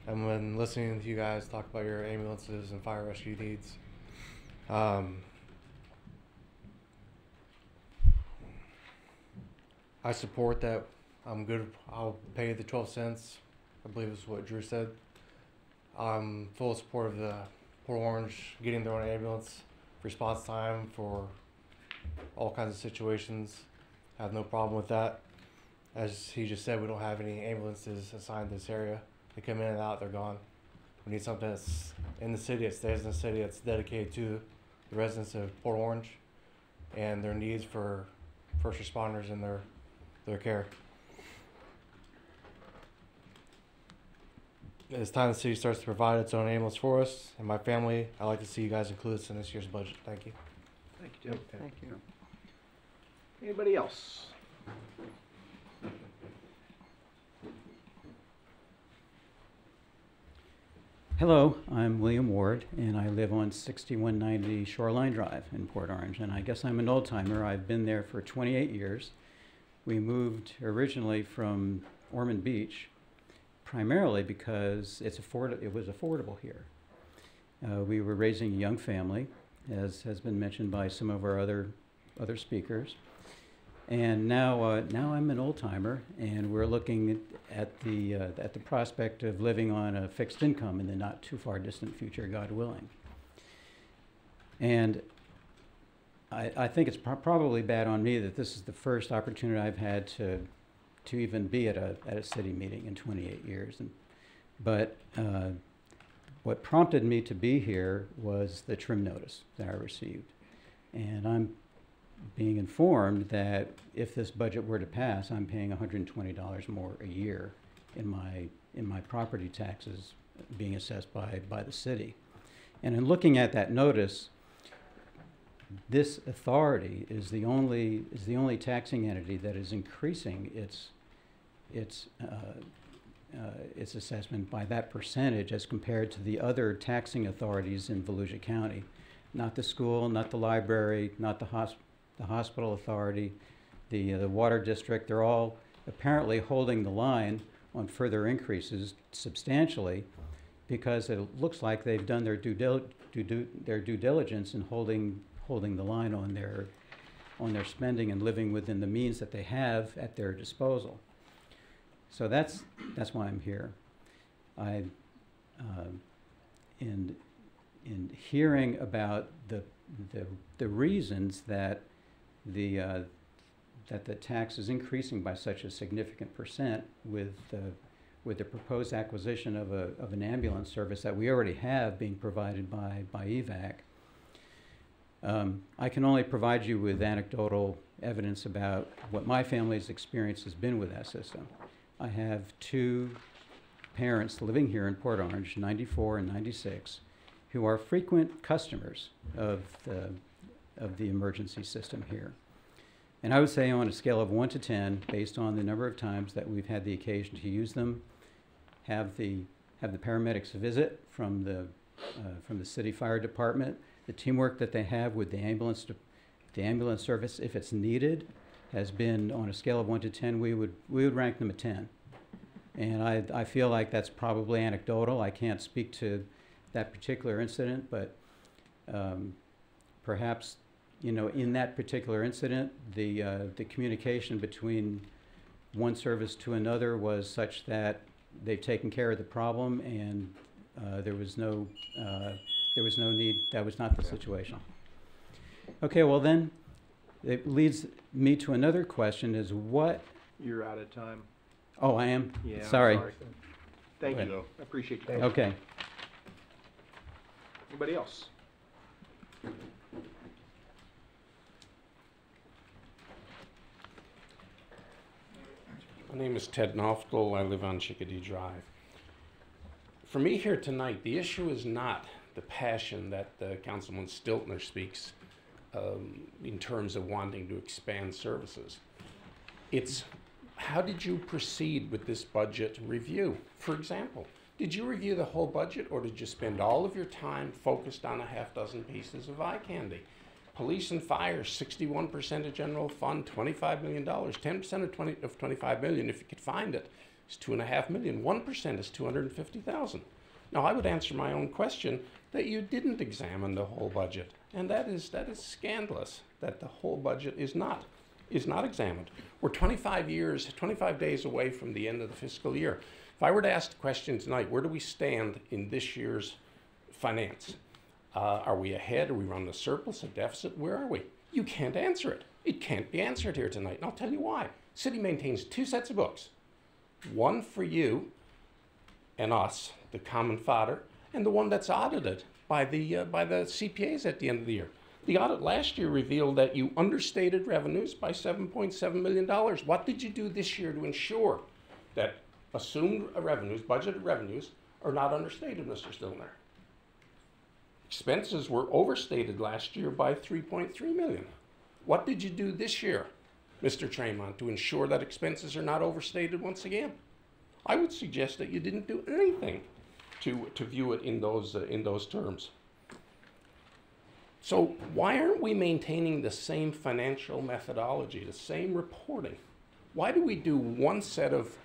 And when listening to you guys talk about your ambulances and fire rescue needs, I support that. I'm good. I'll pay the 12 cents. I believe is what Drew said. I'm full support of the Port Orange getting their own ambulance response time for all kinds of situations. I have no problem with that. As he just said, we don't have any ambulances assigned to this area. They come in and out, they're gone. We need something that's in the city, that stays in the city, that's dedicated to the residents of Port Orange and their needs for first responders and their care. It's time the city starts to provide its own ambulance for us and my family. I'd like to see you guys include this in this year's budget. Thank you. Thank you, Tim. Thank you. Anybody else? Hello, I'm William Ward, and I live on 6190 Shoreline Drive in Port Orange, and I guess I'm an old-timer. I've been there for 28 years. We moved originally from Ormond Beach, primarily because it was affordable here. We were raising a young family, as has been mentioned by some of our other speakers. And now I'm an old-timer, and we're looking at the prospect of living on a fixed income in the not too far distant future, God willing. And I think it's probably bad on me that this is the first opportunity I've had to even be at a city meeting in 28 years. But what prompted me to be here was the trim notice that I received, and I'm being informed that if this budget were to pass, I'm paying $120 more a year in my property taxes being assessed by the city. And in looking at that notice, this authority is the only taxing entity that is increasing its assessment by that percentage as compared to the other taxing authorities in Volusia County. Not the school, not the library, not the hospital authority. the water district, they're all apparently holding the line on further increases substantially, because it looks like they've done their due diligence in holding the line on their spending and living within the means that they have at their disposal. So that's why I'm here. In hearing about the reasons that the tax is increasing by such a significant percent with the proposed acquisition of an ambulance service that we already have being provided by EVAC. I can only provide you with anecdotal evidence about what my family's experience has been with that system. I have two parents living here in Port Orange, 94 and 96, who are frequent customers of the emergency system here. And I would say on a scale of 1 to 10, based on the number of times that we've had the occasion to use them, have the paramedics visit from the city fire department, the teamwork that they have with the ambulance service, if it's needed, has been on a scale of 1 to 10. We would rank them a 10. And I feel like that's probably anecdotal. I can't speak to that particular incident, but perhaps, in that particular incident, the communication between one service to another was such that they've taken care of the problem, and there was no need. That was not the situation. Okay, well then, it leads me to another question: is what? You're out of time. Oh, I am? Yeah. Sorry. Thank you, though. I appreciate you. Okay. Anybody else? My name is Ted Noftel. I live on Chickadee Drive. For me here tonight, the issue is not the passion that Councilman Stiltner speaks in terms of wanting to expand services. It's how did you proceed with this budget review? For example, did you review the whole budget, or did you spend all of your time focused on a half dozen pieces of eye candy? Police and fire, 61% of general fund, $25 million. 10% of 25 million, if you could find it, is $2.5 million. 1% is $250,000. Now, I would answer my own question that you didn't examine the whole budget, and that is scandalous that the whole budget is not examined. We're 25 days away from the end of the fiscal year. If I were to ask the question tonight, where do we stand in this year's finance? Are we ahead? Are we running a surplus, a deficit? Where are we? You can't answer it. It can't be answered here tonight, and I'll tell you why. City maintains 2 sets of books. One for you and us, the common fodder, and the one that's audited by the CPAs at the end of the year. The audit last year revealed that you understated revenues by $7.7 million. What did you do this year to ensure that assumed revenues, budgeted revenues, are not understated, Mr. Stiltner? Expenses were overstated last year by $3.3 million. What did you do this year, Mr. Tramont, to ensure that expenses are not overstated once again? I would suggest that you didn't do anything to view it in those terms. So why aren't we maintaining the same financial methodology, the same reporting? Why do we do one set of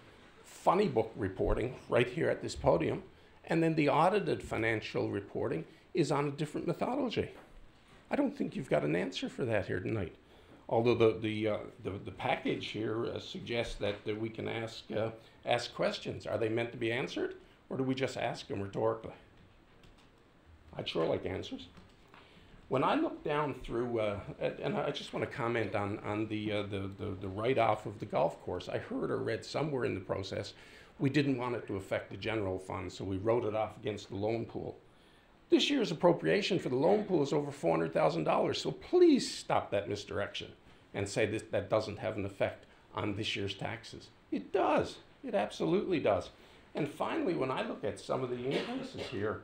funny book reporting right here at this podium, and then the audited financial reporting is on a different methodology? I don't think you've got an answer for that here tonight. Although the package here suggests that we can ask questions. Are they meant to be answered, or do we just ask them rhetorically? I'd sure like answers. When I look down through, and I just want to comment on the write-off of the golf course. I heard or read somewhere in the process we didn't want it to affect the general fund, so we wrote it off against the loan pool. This year's appropriation for the loan pool is over $400,000, so please stop that misdirection and say that doesn't have an effect on this year's taxes. It does. It absolutely does. And finally, when I look at some of the increases here,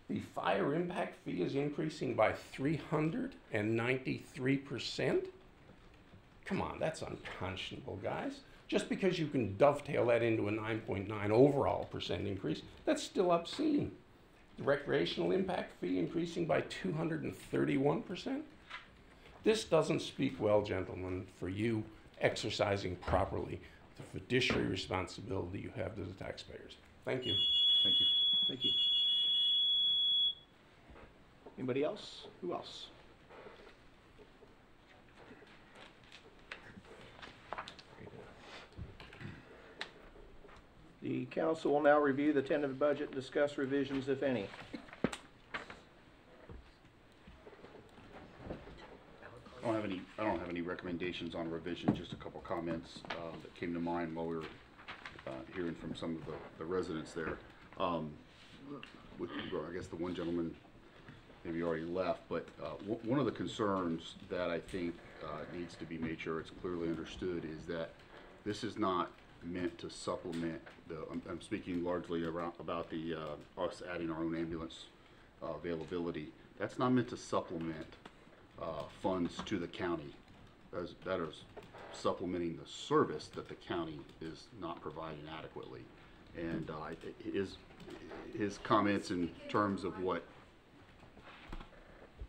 the fire impact fee is increasing by 393%. Come on, that's unconscionable, guys. Just because you can dovetail that into a 9.9 overall percent increase, that's still obscene. The recreational impact fee increasing by 231%. This doesn't speak well, gentlemen, for you exercising properly the fiduciary responsibility you have to the taxpayers. Thank you. Thank you. Thank you. Anybody else? Who else? The council will now review the tentative budget and discuss revisions, if any. I don't have any recommendations on revision, just a couple comments that came to mind while we were hearing from some of the residents there. I guess the one gentleman maybe already left, but one of the concerns that I think needs to be made sure it's clearly understood is that this is not meant to supplement I'm speaking largely about the us adding our own ambulance availability. That's not meant to supplement funds to the county. That is supplementing the service that the county is not providing adequately. And his comments in terms of what.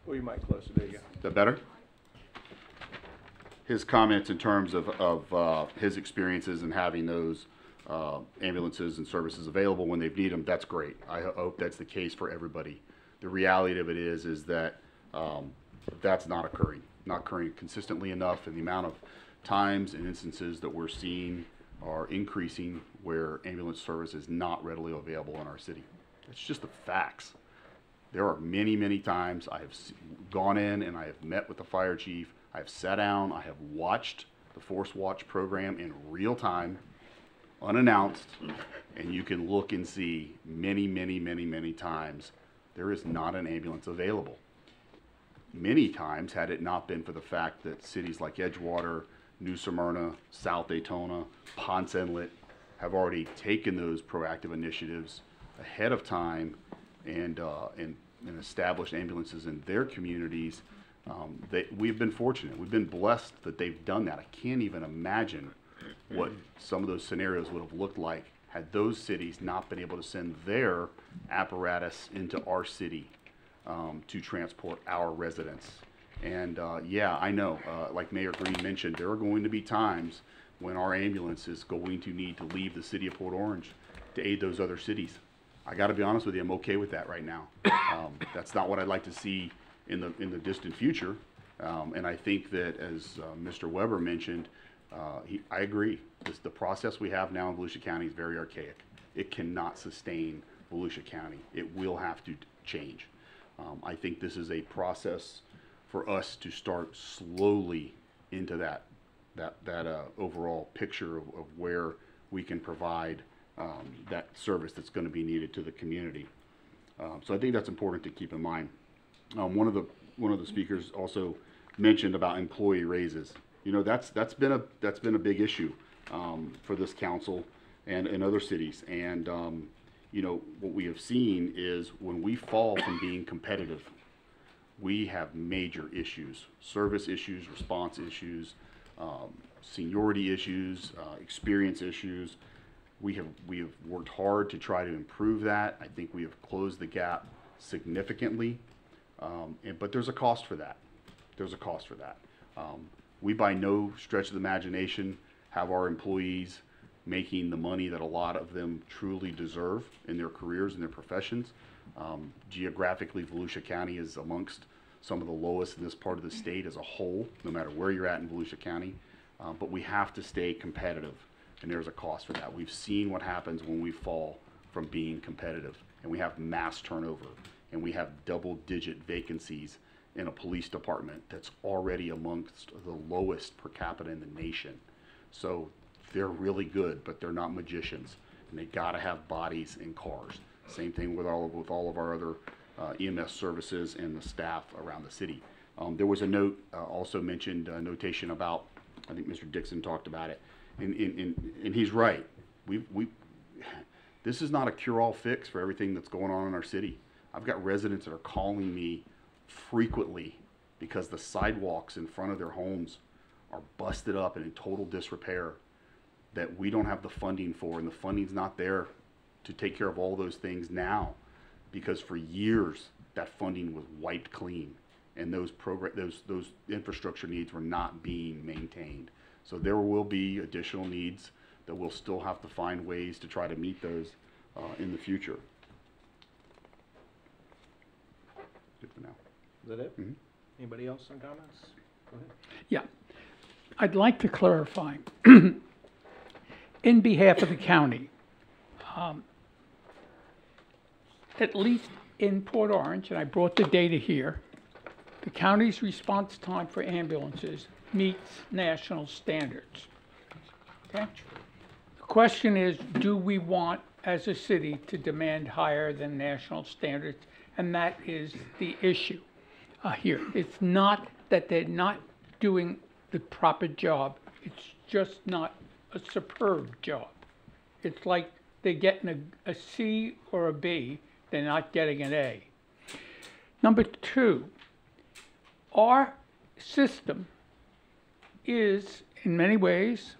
Pull your mic closer. There you go. Is that better? His comments in terms of his experiences and having those ambulances and services available when they need them, that's great. I hope that's the case for everybody. The reality of it is that that's not occurring consistently enough, and the amount of times and instances that we're seeing are increasing where ambulance service is not readily available in our city. It's just the facts. There are many, many times I have gone in and I have met with the fire chief. I have sat down, I have watched the Force Watch program in real time, unannounced, and you can look and see many, many, many, many times there is not an ambulance available. Many times, had it not been for the fact that cities like Edgewater, New Smyrna, South Daytona, Ponce Inlet have already taken those proactive initiatives ahead of time and established ambulances in their communities, we've been fortunate. We've been blessed that they've done that. I can't even imagine what some of those scenarios would have looked like had those cities not been able to send their apparatus into our city to transport our residents. And yeah, I know, like Mayor Green mentioned, there are going to be times when our ambulance is going to need to leave the city of Port Orange to aid those other cities. I got to be honest with you, I'm okay with that right now. That's not what I'd like to see in the distant future. And I think that, as Mr. Weber mentioned, I agree. The process we have now in Volusia County is very archaic. It cannot sustain Volusia County. It will have to change. I think this is a process for us to start slowly into that overall picture of where we can provide that service that's going to be needed to the community. So I think that's important to keep in mind. One of the speakers also mentioned about employee raises. You know, that's been a big issue for this council and in other cities. And you know, what we have seen is when we fall from being competitive, we have major issues: service issues, response issues, seniority issues, experience issues. We have worked hard to try to improve that. I think we have closed the gap significantly, but there's a cost for that. There's a cost for that. We, by no stretch of the imagination, have our employees making the money that a lot of them truly deserve in their careers and their professions. Geographically, Volusia County is amongst some of the lowest in this part of the state as a whole, no matter where you're at in Volusia County. But we have to stay competitive, and there's a cost for that. We've seen what happens when we fall from being competitive, and we have mass turnover, and we have double-digit vacancies in a police department that's already amongst the lowest per capita in the nation. So they're really good, but they're not magicians, and they gotta have bodies in cars. Same thing with all of our other EMS services and the staff around the city. There was a note also mentioned, a notation about, I think Mr. Dixon talked about it, and he's right. This is not a cure-all fix for everything that's going on in our city. I've got residents that are calling me frequently because the sidewalks in front of their homes are busted up and in total disrepair that we don't have the funding for, and the funding's not there to take care of all those things now, because for years that funding was wiped clean and those infrastructure needs were not being maintained. So there will be additional needs that we'll still have to find ways to try to meet those in the future. Good for now. Is that it? Mhm. Anybody else on comments? Go ahead. Yeah, I'd like to clarify, in behalf of the county, at least in Port Orange, and I brought the data here, the county's response time for ambulances meets national standards. Okay? The question is, do we want, as a city, to demand higher than national standards? And that is the issue here. It's not that they're not doing the proper job. It's just not a superb job. It's like they're getting a C or a B, they're not getting an A. Number two, our system is, in many ways,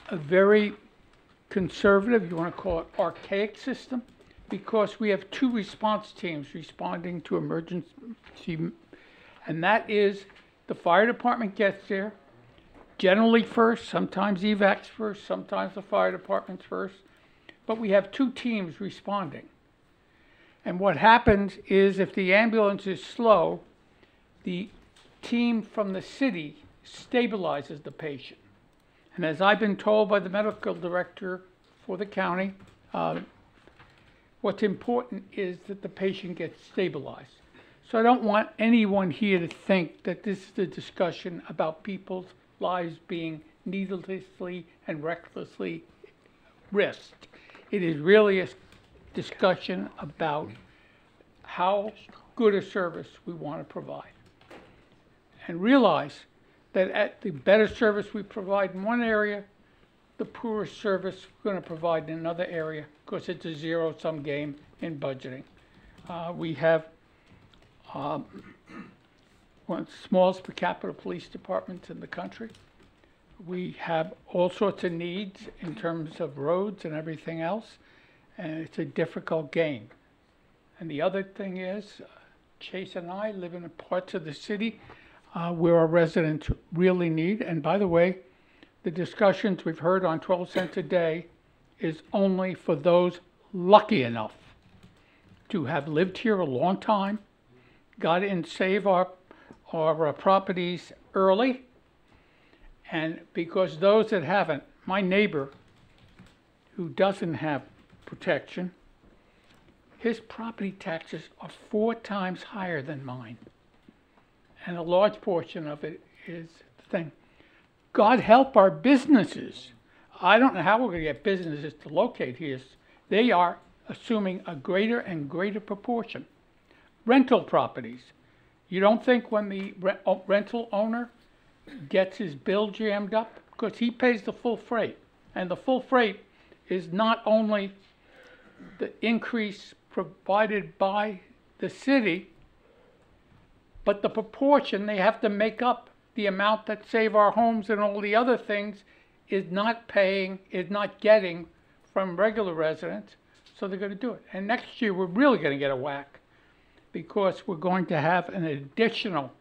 a very conservative, you want to call it archaic system, because we have two response teams responding to emergency, and that is the fire department gets there, generally first, sometimes evacs first, sometimes the fire department's first, but we have two teams responding. And what happens is if the ambulance is slow, the team from the city stabilizes the patient. And as I've been told by the medical director for the county, what's important is that the patient gets stabilized. So I don't want anyone here to think that this is a discussion about people's lives being needlessly and recklessly risked. It is really a discussion about how good a service we want to provide. And realize that at the better service we provide in one area, the poorer service we're going to provide in another area, because it's a zero-sum game in budgeting. We have one of the smallest per capita police departments in the country. We have all sorts of needs in terms of roads and everything else, and it's a difficult game. And the other thing is, Chase and I live in parts of the city where our residents really need, and by the way, the discussions we've heard on 12 cents a day is only for those lucky enough to have lived here a long time, got in, save our properties early, and because those that haven't, my neighbor who doesn't have protection, his property taxes are 4 times higher than mine. And a large portion of it is the thing. God help our businesses. I don't know how we're going to get businesses to locate here. They are assuming a greater and greater proportion. Rental properties. You don't think when the rental owner gets his bill jammed up, because he pays the full freight. And the full freight is not only the increase provided by the city, but the proportion they have to make up the amount that Save Our Homes and all the other things is not getting from regular residents, so they're going to do it. And next year we're really going to get a whack, because we're going to have an additional,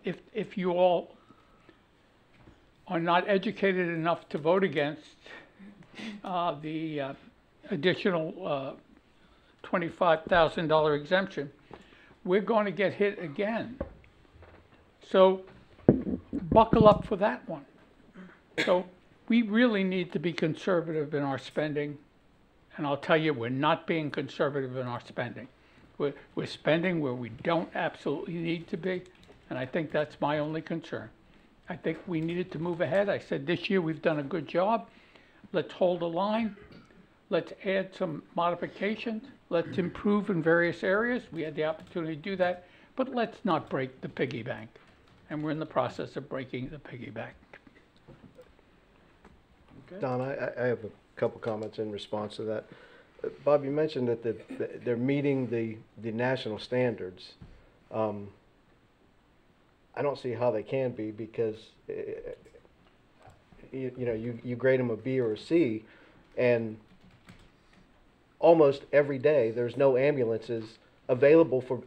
if you all are not educated enough to vote against the additional $25,000 exemption, we're going to get hit again. So buckle up for that one. So we really need to be conservative in our spending. And I'll tell you, we're not being conservative in our spending. We're spending where we don't absolutely need to be. And I think that's my only concern. I think we needed to move ahead. I said this year we've done a good job. Let's hold the line. Let's add some modifications. Let's improve in various areas. We had the opportunity to do that. But let's not break the piggy bank. And we're in the process of breaking the piggy bank. Okay. Don, I have a couple comments in response to that. Bob, you mentioned that they're meeting the national standards. I don't see how they can be, because you grade them a B or a C, and almost every day there's no ambulances available for.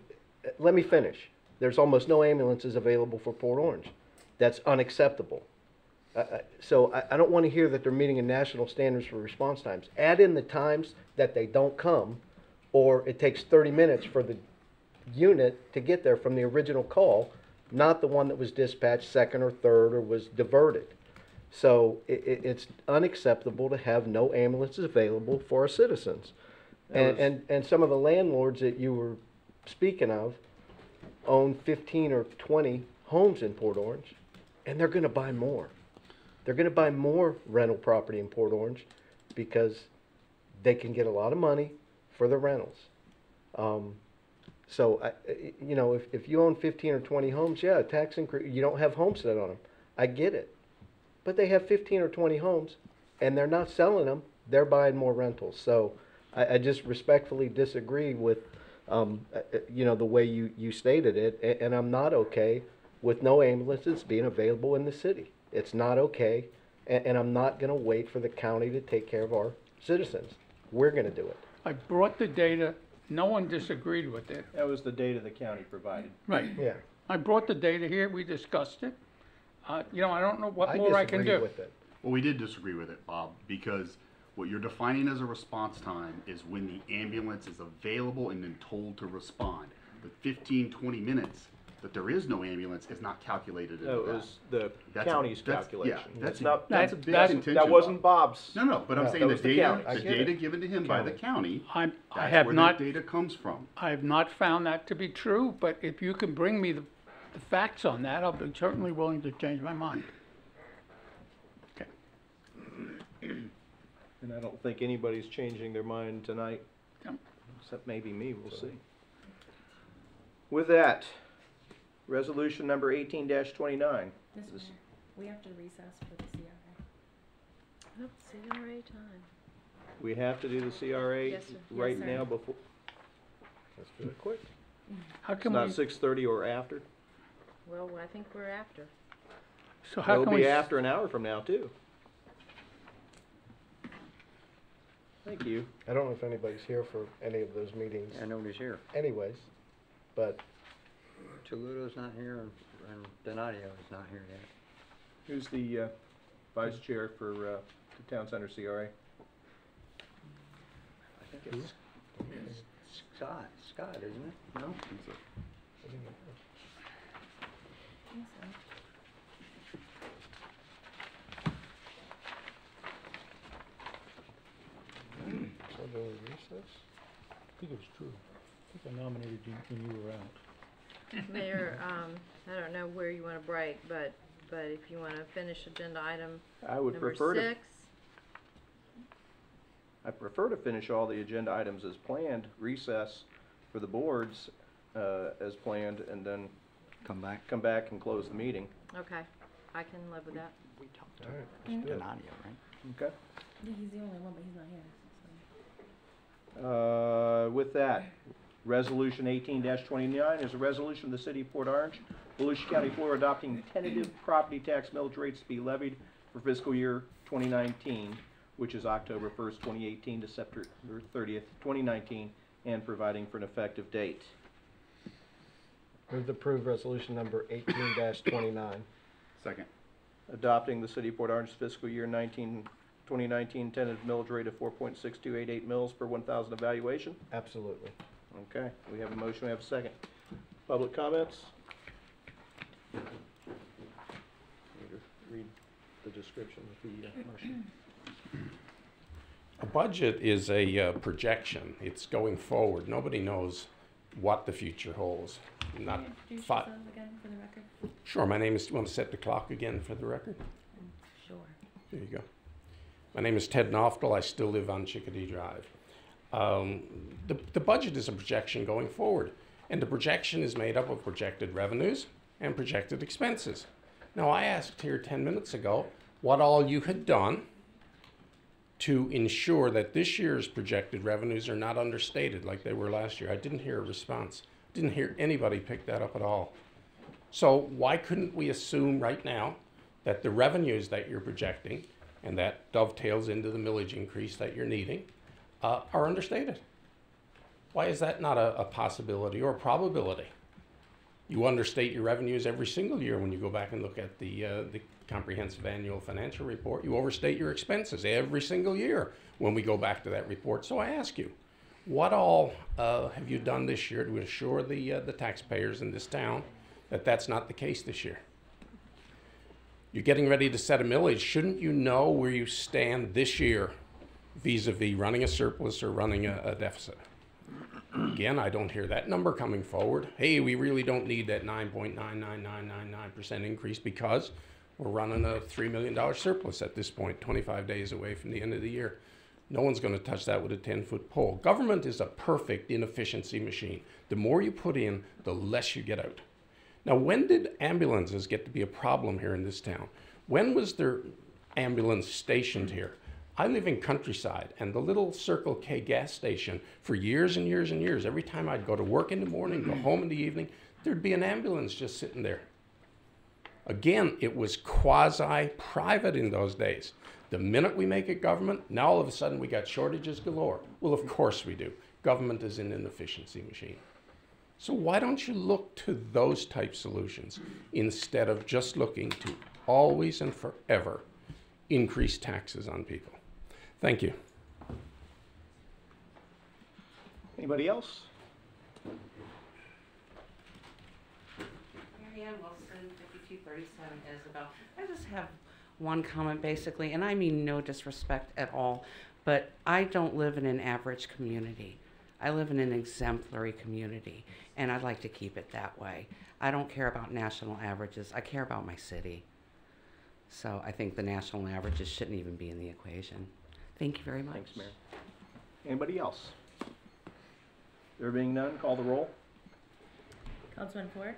Let me finish. There's almost no ambulances available for Port Orange. that's unacceptable. So I don't want to hear that they're meeting a national standards for response times. Add in the times that they don't come, or it takes 30 minutes for the unit to get there from the original call, not the one that was dispatched second or third or was diverted. So it's unacceptable to have no ambulances available for our citizens. And some of the landlords that you were speaking of own 15 or 20 homes in Port Orange, and they're going to buy more. They're going to buy more rental property in Port Orange because they can get a lot of money for the rentals. So, you know, if you own 15 or 20 homes, yeah, tax increase, you don't have homestead on them. I get it. But they have 15 or 20 homes, and they're not selling them. They're buying more rentals. So I just respectfully disagree with, you know, the way you stated it, and I'm not okay with no ambulances being available in the city. It's not okay, and I'm not going to wait for the county to take care of our citizens. We're going to do it. I brought the data. No one disagreed with it. That was the data the county provided. Right. Yeah. I brought the data here. We discussed it. You know, I don't know what I more I can disagree do. with it. Well, we did disagree with it, Bob, because what you're defining as a response time is when the ambulance is available and then told to respond. The 15, 20 minutes that there is no ambulance is not calculated into No, it that. was the That's a- county's that's- calculation. yeah, that's It's a- not, that's a big that contention, wasn't Bob. Bob's. No, but I'm No, saying that the was the data, county. I the get data it. given to him by the county, I that's have where not. that data comes from. I have not found that to be true, but if you can bring me the facts on that, I'll be certainly willing to change my mind. Okay. And I don't think anybody's changing their mind tonight, Yep. except maybe me, we'll see. With that, resolution number 18-29. Mr. Mayor, we have to recess for the CRA. Oh, CRA time. We have to do the CRA Yes, sir. right Yes, sir. now before, Let's do it quick. How it's can not we? 6:30 or after. Well, I think we're after. So how It'll can be we? after an hour from now, too. Thank you. I don't know if anybody's here for any of those meetings Yeah, nobody's here. anyways, but Toludo's not here, and Donadio is not here yet. Who's the vice chair for the Town Center CRA? I think it's Scott, isn't it? No? so do we recess? I think it was true. I think I nominated you when you were out. Mayor, I don't know where you want to break, but if you want to finish agenda item I would number prefer to. 6. I prefer to finish all the agenda items as planned, recess for the boards as planned, and then Come back. come back and close the meeting. Okay, I can live with that. We talked to All right, let's do it. Donadio, right? Okay. Yeah, he's the only one, but he's not here. With that, resolution 18-29 is a resolution of the City of Port Orange, Volusia County, Florida, adopting tentative property tax millage rates to be levied for fiscal year 2019, which is October 1st, 2018 to September 30th, 2019, and providing for an effective date. Move to approve resolution number 18-29. Second. Adopting the City of Port Orange fiscal year 2019 tentative millage rate of 4.6288 mils per 1,000 evaluation. Absolutely. Okay, we have a motion, we have a second. Public comments? Read the description of the motion. A budget is a projection. It's going forward. Nobody knows what the future holds. Not Can you introduce fi- yourself again for the record? Sure, my name is, you want to set the clock again for the record? Sure. There you go. My name is Ted Noftel. I still live on Chickadee Drive. The budget is a projection going forward, and the projection is made up of projected revenues and projected expenses. Now, I asked here 10 minutes ago what all you had done to ensure that this year's projected revenues are not understated like they were last year. I didn't hear a response. Didn't hear anybody pick that up at all. So why couldn't we assume right now that the revenues that you're projecting, and that dovetails into the millage increase that you're needing, are understated? Why is that not a possibility or a probability? You understate your revenues every single year when you go back and look at the comprehensive annual financial report. You overstate your expenses every single year when we go back to that report. So I ask you, what all have you done this year to assure the taxpayers in this town that that's not the case this year? You're getting ready to set a millage. Shouldn't you know where you stand this year vis-a-vis running a surplus or running a deficit? Again, I don't hear that number coming forward. Hey, we really don't need that 9.99999% increase because we're running a $3 million surplus at this point, 25 days away from the end of the year. No one's going to touch that with a 10-foot pole. Government is a perfect inefficiency machine. The more you put in, the less you get out. Now, when did ambulances get to be a problem here in this town? When was there ambulance stationed here? I live in countryside, and the little Circle K gas station, for years and years and years, every time I'd go to work in the morning, go home in the evening, there'd be an ambulance just sitting there. Again, it was quasi-private in those days. The minute we make it government, now all of a sudden we got shortages galore. Well, of course we do. Government is an inefficiency machine. So why don't you look to those type solutions instead of just looking to always and forever increase taxes on people? Thank you. Anybody else? Marianne Wilson, 5237 Isabel. I just have one comment basically, and I mean no disrespect at all, but I don't live in an average community. I live in an exemplary community, and I'd like to keep it that way. I don't care about national averages. I care about my city. So I think the national averages shouldn't even be in the equation. Thank you very much. Thanks, Mayor. Anybody else? There being none, call the roll. Councilman Ford?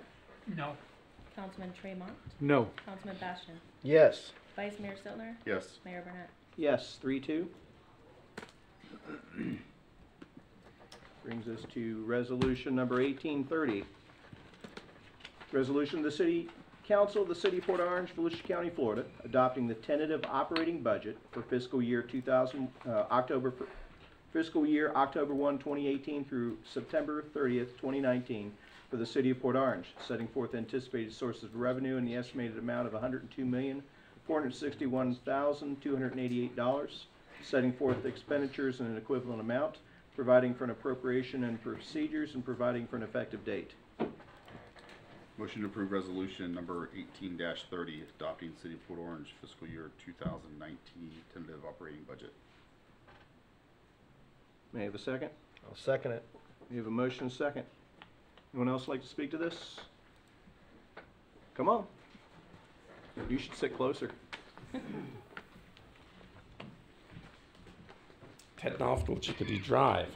No. Councilman Tramont? No. Councilman Bastian? Yes. Vice Mayor Stiltner? Yes. Mayor Burnett? Yes, 3-2. Brings us to resolution number 1830. Resolution of the City Council of the City of Port Orange, Volusia County, Florida, adopting the tentative operating budget for fiscal year October 1, 2018 through September 30th, 2019 for the City of Port Orange, setting forth anticipated sources of revenue in the estimated amount of $102,461,288, setting forth expenditures in an equivalent amount, providing for an appropriation and procedures, and providing for an effective date. Motion to approve resolution number 18-30, adopting City of Port Orange fiscal year 2019 tentative operating budget. May I have a second? I'll second it. We have a motion and a second. Anyone else like to speak to this? Come on. You should sit closer. Untitled Chapter Drive.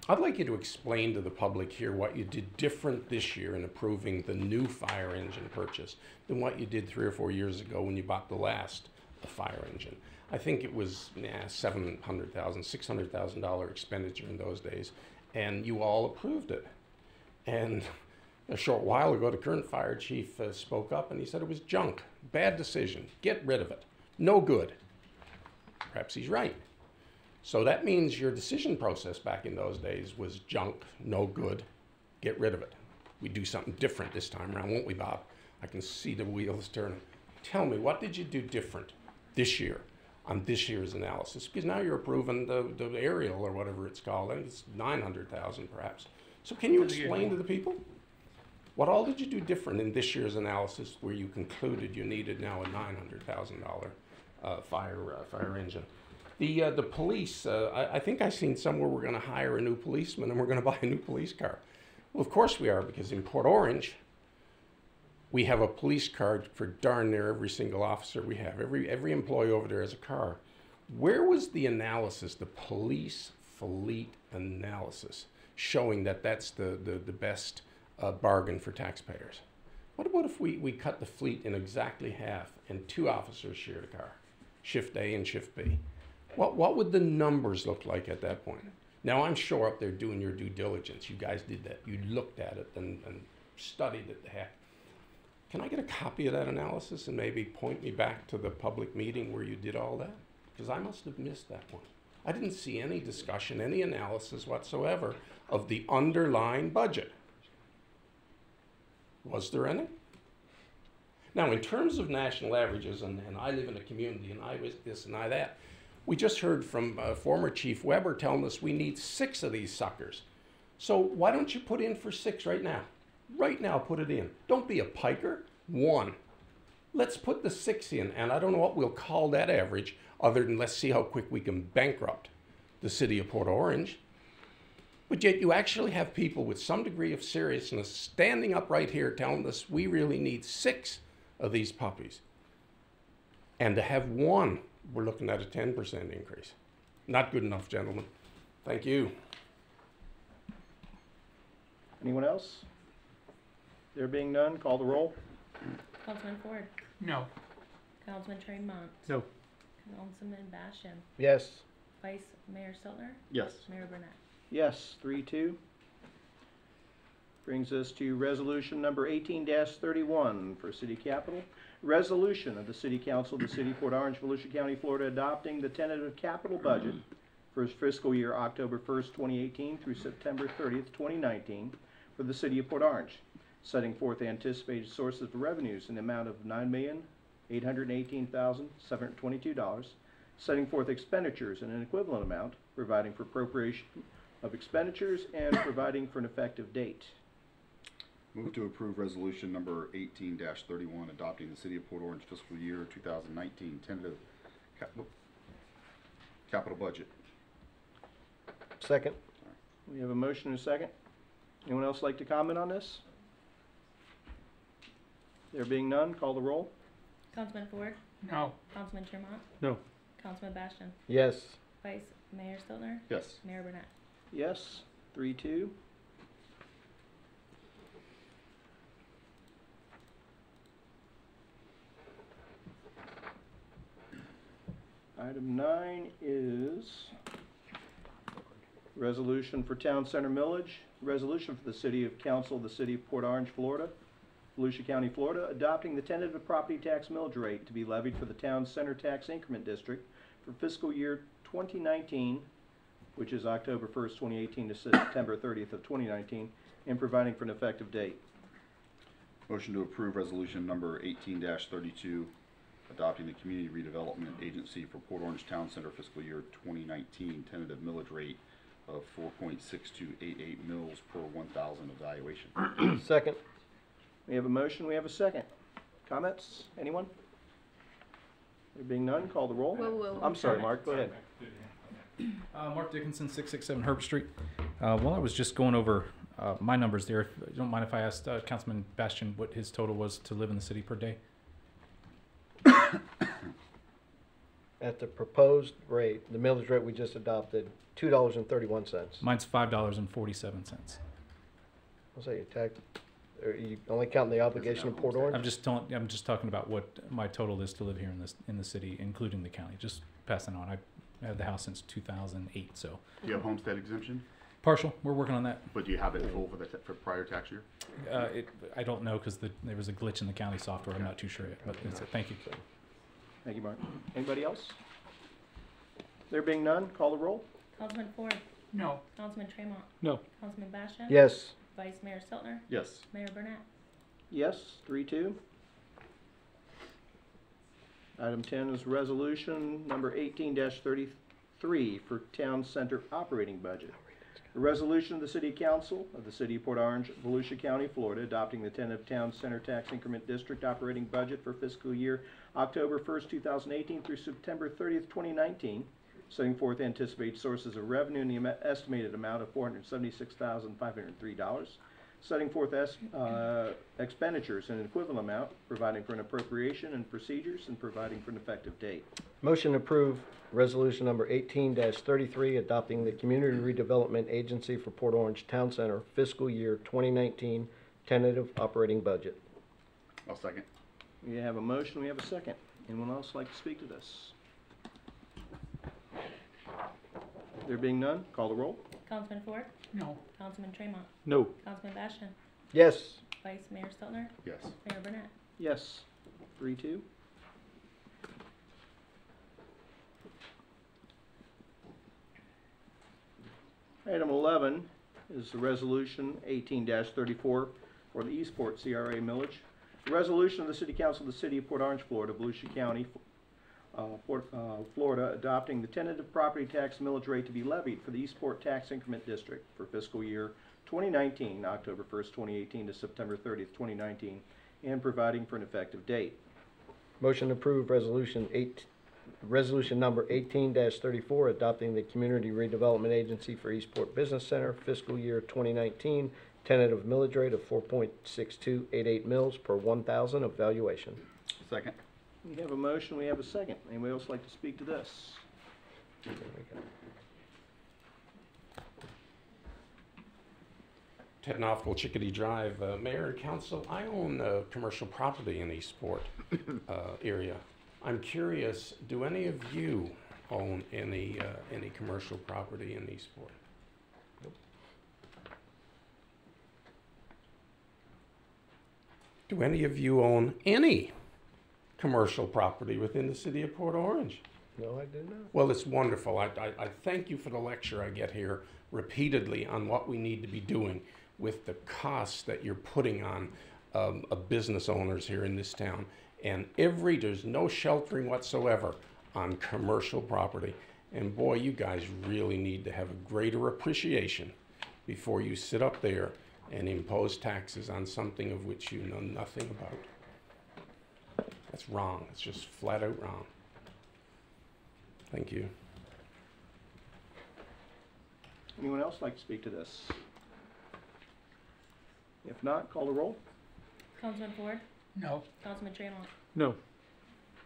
I'd like you to explain to the public here what you did different this year in approving the new fire engine purchase than what you did 3 or 4 years ago when you bought the last fire engine. I think it was $700,000, $600,000 expenditure in those days, and you all approved it. And a short while ago, the current fire chief spoke up and he said it was junk, bad decision, get rid of it, no good. Perhaps he's right. So that means your decision process back in those days was junk, no good, get rid of it. We do something different this time around, won't we, Bob? I can see the wheels turning. Tell me, what did you do different this year on this year's analysis? Because now you're approving the aerial or whatever it's called. I think it's $900,000 perhaps. So can you explain to the people? What all did you do different in this year's analysis where you concluded you needed now a $900,000 fire engine? The police, I think I seen somewhere we're going to hire a new policeman and we're going to buy a new police car. Well, of course we are, because in Port Orange, we have a police car for darn near every single officer we have. Every employee over there has a car. Where was the analysis, the police fleet analysis, showing that that's the best bargain for taxpayers? What about if we cut the fleet in exactly half and 2 officers shared a car, shift A and shift B? What would the numbers look like at that point? Now, I'm sure up there doing your due diligence, you guys did that. You looked at it and studied it the heck. Can I get a copy of that analysis and maybe point me back to the public meeting where you did all that? Because I must have missed that one. I didn't see any discussion, any analysis whatsoever of the underlying budget. Was there any? Now, in terms of national averages, and I live in a community, and I was this and I that, we just heard from former Chief Weber telling us we need 6 of these suckers. So why don't you put in for 6 right now? Right now, put it in. Don't be a piker. 1. Let's put the 6 in, and I don't know what we'll call that average, other than let's see how quick we can bankrupt the city of Port Orange. But yet you actually have people with some degree of seriousness standing up right here telling us we really need 6 of these puppies. And to have 1, we're looking at a 10% increase. Not good enough, gentlemen. Thank you. Anyone else? There being none, call the roll. Councilman Ford. No. Councilman Tramont. No. Councilman Bastian. Yes. Vice Mayor Stiltner. Yes. Mayor Burnett. Yes, 3-2. Brings us to resolution number 18-31 for City Capital. Resolution of the City Council of the City of Port Orange, Volusia County, Florida, adopting the tentative capital budget for fiscal year October 1st, 2018 through September 30th, 2019 for the City of Port Orange, setting forth anticipated sources of revenues in the amount of $9,818,722, setting forth expenditures in an equivalent amount, providing for appropriation of expenditures, and providing for an effective date. Move to approve resolution number 18-31, adopting the City of Port Orange fiscal year 2019 tentative capital budget. Second. We have a motion and a second. Anyone else like to comment on this? There being none, call the roll. Councilman Ford. No. Councilman Tramont. No. Councilman Bastian. Yes. Vice Mayor Stiltner. Yes. Mayor Burnett. Yes, 3-2. Item 9 is resolution for Town Center Millage. Resolution for the City of Council of the City of Port Orange, Florida, Volusia County, Florida, adopting the tentative property tax millage rate to be levied for the Town Center Tax Increment District for fiscal year 2019, which is October 1st, 2018 to September 30th of 2019, and providing for an effective date. Motion to approve resolution number 18-32, adopting the Community Redevelopment Agency for Port Orange Town Center fiscal year 2019 tentative millage rate of 4.6288 mils per 1,000 evaluation. Second. We have a motion, we have a second. Comments? Anyone? There being none, call the roll. Whoa. I'm sorry, Mark, go ahead. Mark Dickinson, 667 Herbert Street. While I was just going over my numbers there, if you don't mind if I asked Councilman Bastian what his total was to live in the city per day? At the proposed rate, the millage rate we just adopted, $2.31. Mine's $5.47. I'll say your tax, are you only counting the obligation of Port Orange? I'm just talking about what my total is to live here in the city, including the county. Just passing on. I had the house since 2008, so. Do you have homestead exemption? Partial. We're working on that. But do you have it full for the for prior tax year? I don't know because there was a glitch in the county software. I'm not too sure yet, but that's it. Thank you. Thank you, Mark. Anybody else? There being none, call the roll. Councilman Ford. No. Councilman Tramont. No. Councilman Bastian. Yes. Vice Mayor Stiltner. Yes. Mayor Burnett. Yes, 3-2. Item 10 is resolution number 18-33 for Town Center operating budget. A resolution of the City Council of the City of Port Orange, Volusia County, Florida, adopting the tentative Town Center Tax Increment District operating budget for fiscal year October 1st, 2018 through September 30th, 2019, setting forth anticipated sources of revenue in the estimated amount of $476,503, setting forth expenditures in an equivalent amount, providing for an appropriation and procedures, and providing for an effective date. Motion to approve resolution number 18-33, adopting the Community Redevelopment Agency for Port Orange Town Center fiscal year 2019 tentative operating budget. I'll second. We have a motion, we have a second. Anyone else like to speak to this? There being none, call the roll. Councilman Ford. No. Councilman Tramont. No. Councilman Bastian. Yes. Vice Mayor Stiltner. Yes. Mayor Burnett. Yes, 3-2. Item 11 is the resolution 18-34 for the Eastport CRA millage. A resolution of the City Council of the City of Port Orange, Florida, Volusia County, Florida, adopting the tentative property tax millage rate to be levied for the Eastport Tax Increment District for fiscal year 2019, October 1st, 2018 to September 30th, 2019, and providing for an effective date. Motion to approve resolution number 18-34, adopting the Community Redevelopment Agency for Eastport Business Center fiscal year 2019 tentative millage rate of 4.6288 mils per 1,000 of valuation. Second. We have a motion, we have a second. Anybody else like to speak to this? There we go. Ted Knopfel, Chickadee Drive. Mayor and Council, I own commercial property in the Eastport area. I'm curious, do any of you own any commercial property in Eastport? Nope. Do any of you own any commercial property within the city of Port Orange? No, I do not. Well, it's wonderful. I thank you for the lecture I get here repeatedly on what we need to be doing with the costs that you're putting on business owners here in this town. And there's no sheltering whatsoever on commercial property. And boy, you guys really need to have a greater appreciation before you sit up there and impose taxes on something of which you know nothing about. That's wrong. It's just flat out wrong. Thank you. Anyone else like to speak to this? If not, call the roll. Councilman Ford, No. Councilman Tramont, No.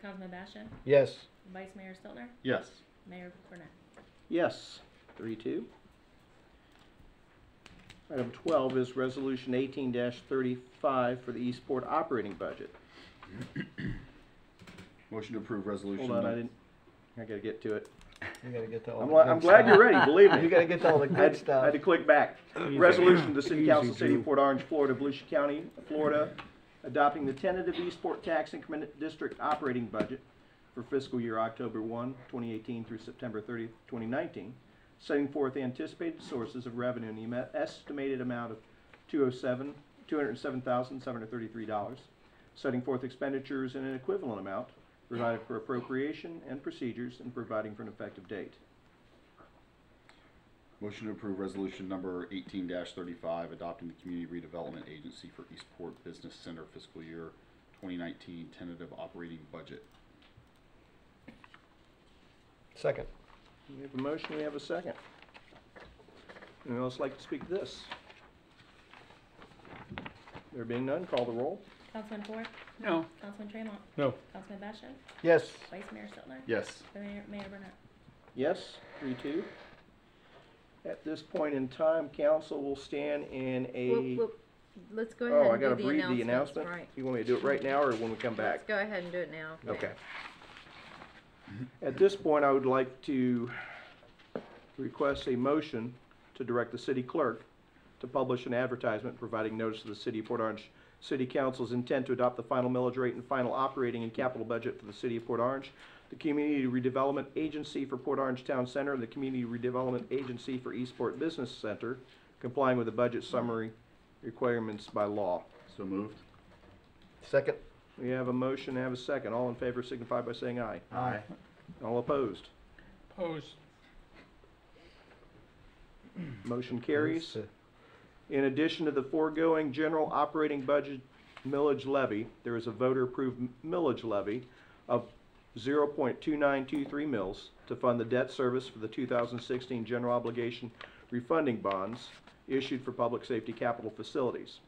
Councilman Bastian, Yes. Vice Mayor Stiltner, Yes. Mayor Burnett. Yes, 3-2. Item 12 is Resolution 18-35 for the Eastport operating budget. Motion to approve resolution. Hold on, I gotta get to it. You gotta get to all I'm glad you're ready, believe me. You gotta get to all the I good stuff. had to click back. Easy. Resolution of the City Easy, Council, City Drew. of Port Orange, Florida, Volusia County, Florida, adopting the tentative Eastport Tax Increment District operating budget for fiscal year October 1, 2018 through September 30, 2019, setting forth anticipated sources of revenue in the estimated amount of $207,733, setting forth expenditures in an equivalent amount, providing for appropriation and procedures, and providing for an effective date. Motion to approve resolution number 18-35, adopting the Community Redevelopment Agency for Eastport Business Center fiscal year 2019 tentative operating budget. Second. We have a motion, we have a second. Anyone else like to speak to this? There being none, call the roll. Councilman Ford, No. Councilman Tramont, No. Councilman Bastian, Yes. Vice Mayor Stiltner, Yes. Mayor Burnett. Yes, 3-2. At this point in time, council will stand in a... Let's go Oh, I ahead gotta and do the read the announcements. announcement? Right. You want me to do it right now or when we come Let's back? go ahead and do it now. Okay. At this point, I would like to request a motion to direct the city clerk to publish an advertisement providing notice to the City of Port Orange City Council's intent to adopt the final millage rate and final operating and capital budget for the City of Port Orange, the Community Redevelopment Agency for Port Orange Town Center, and the Community Redevelopment Agency for Eastport Business Center, complying with the budget summary requirements by law. So moved. Second. We have a motion, have a second. All in favor signify by saying aye. Aye. All opposed? Opposed. Motion carries. In addition to the foregoing general operating budget millage levy, there is a voter-approved millage levy of 0.2923 mils to fund the debt service for the 2016 general obligation refunding bonds issued for public safety capital facilities.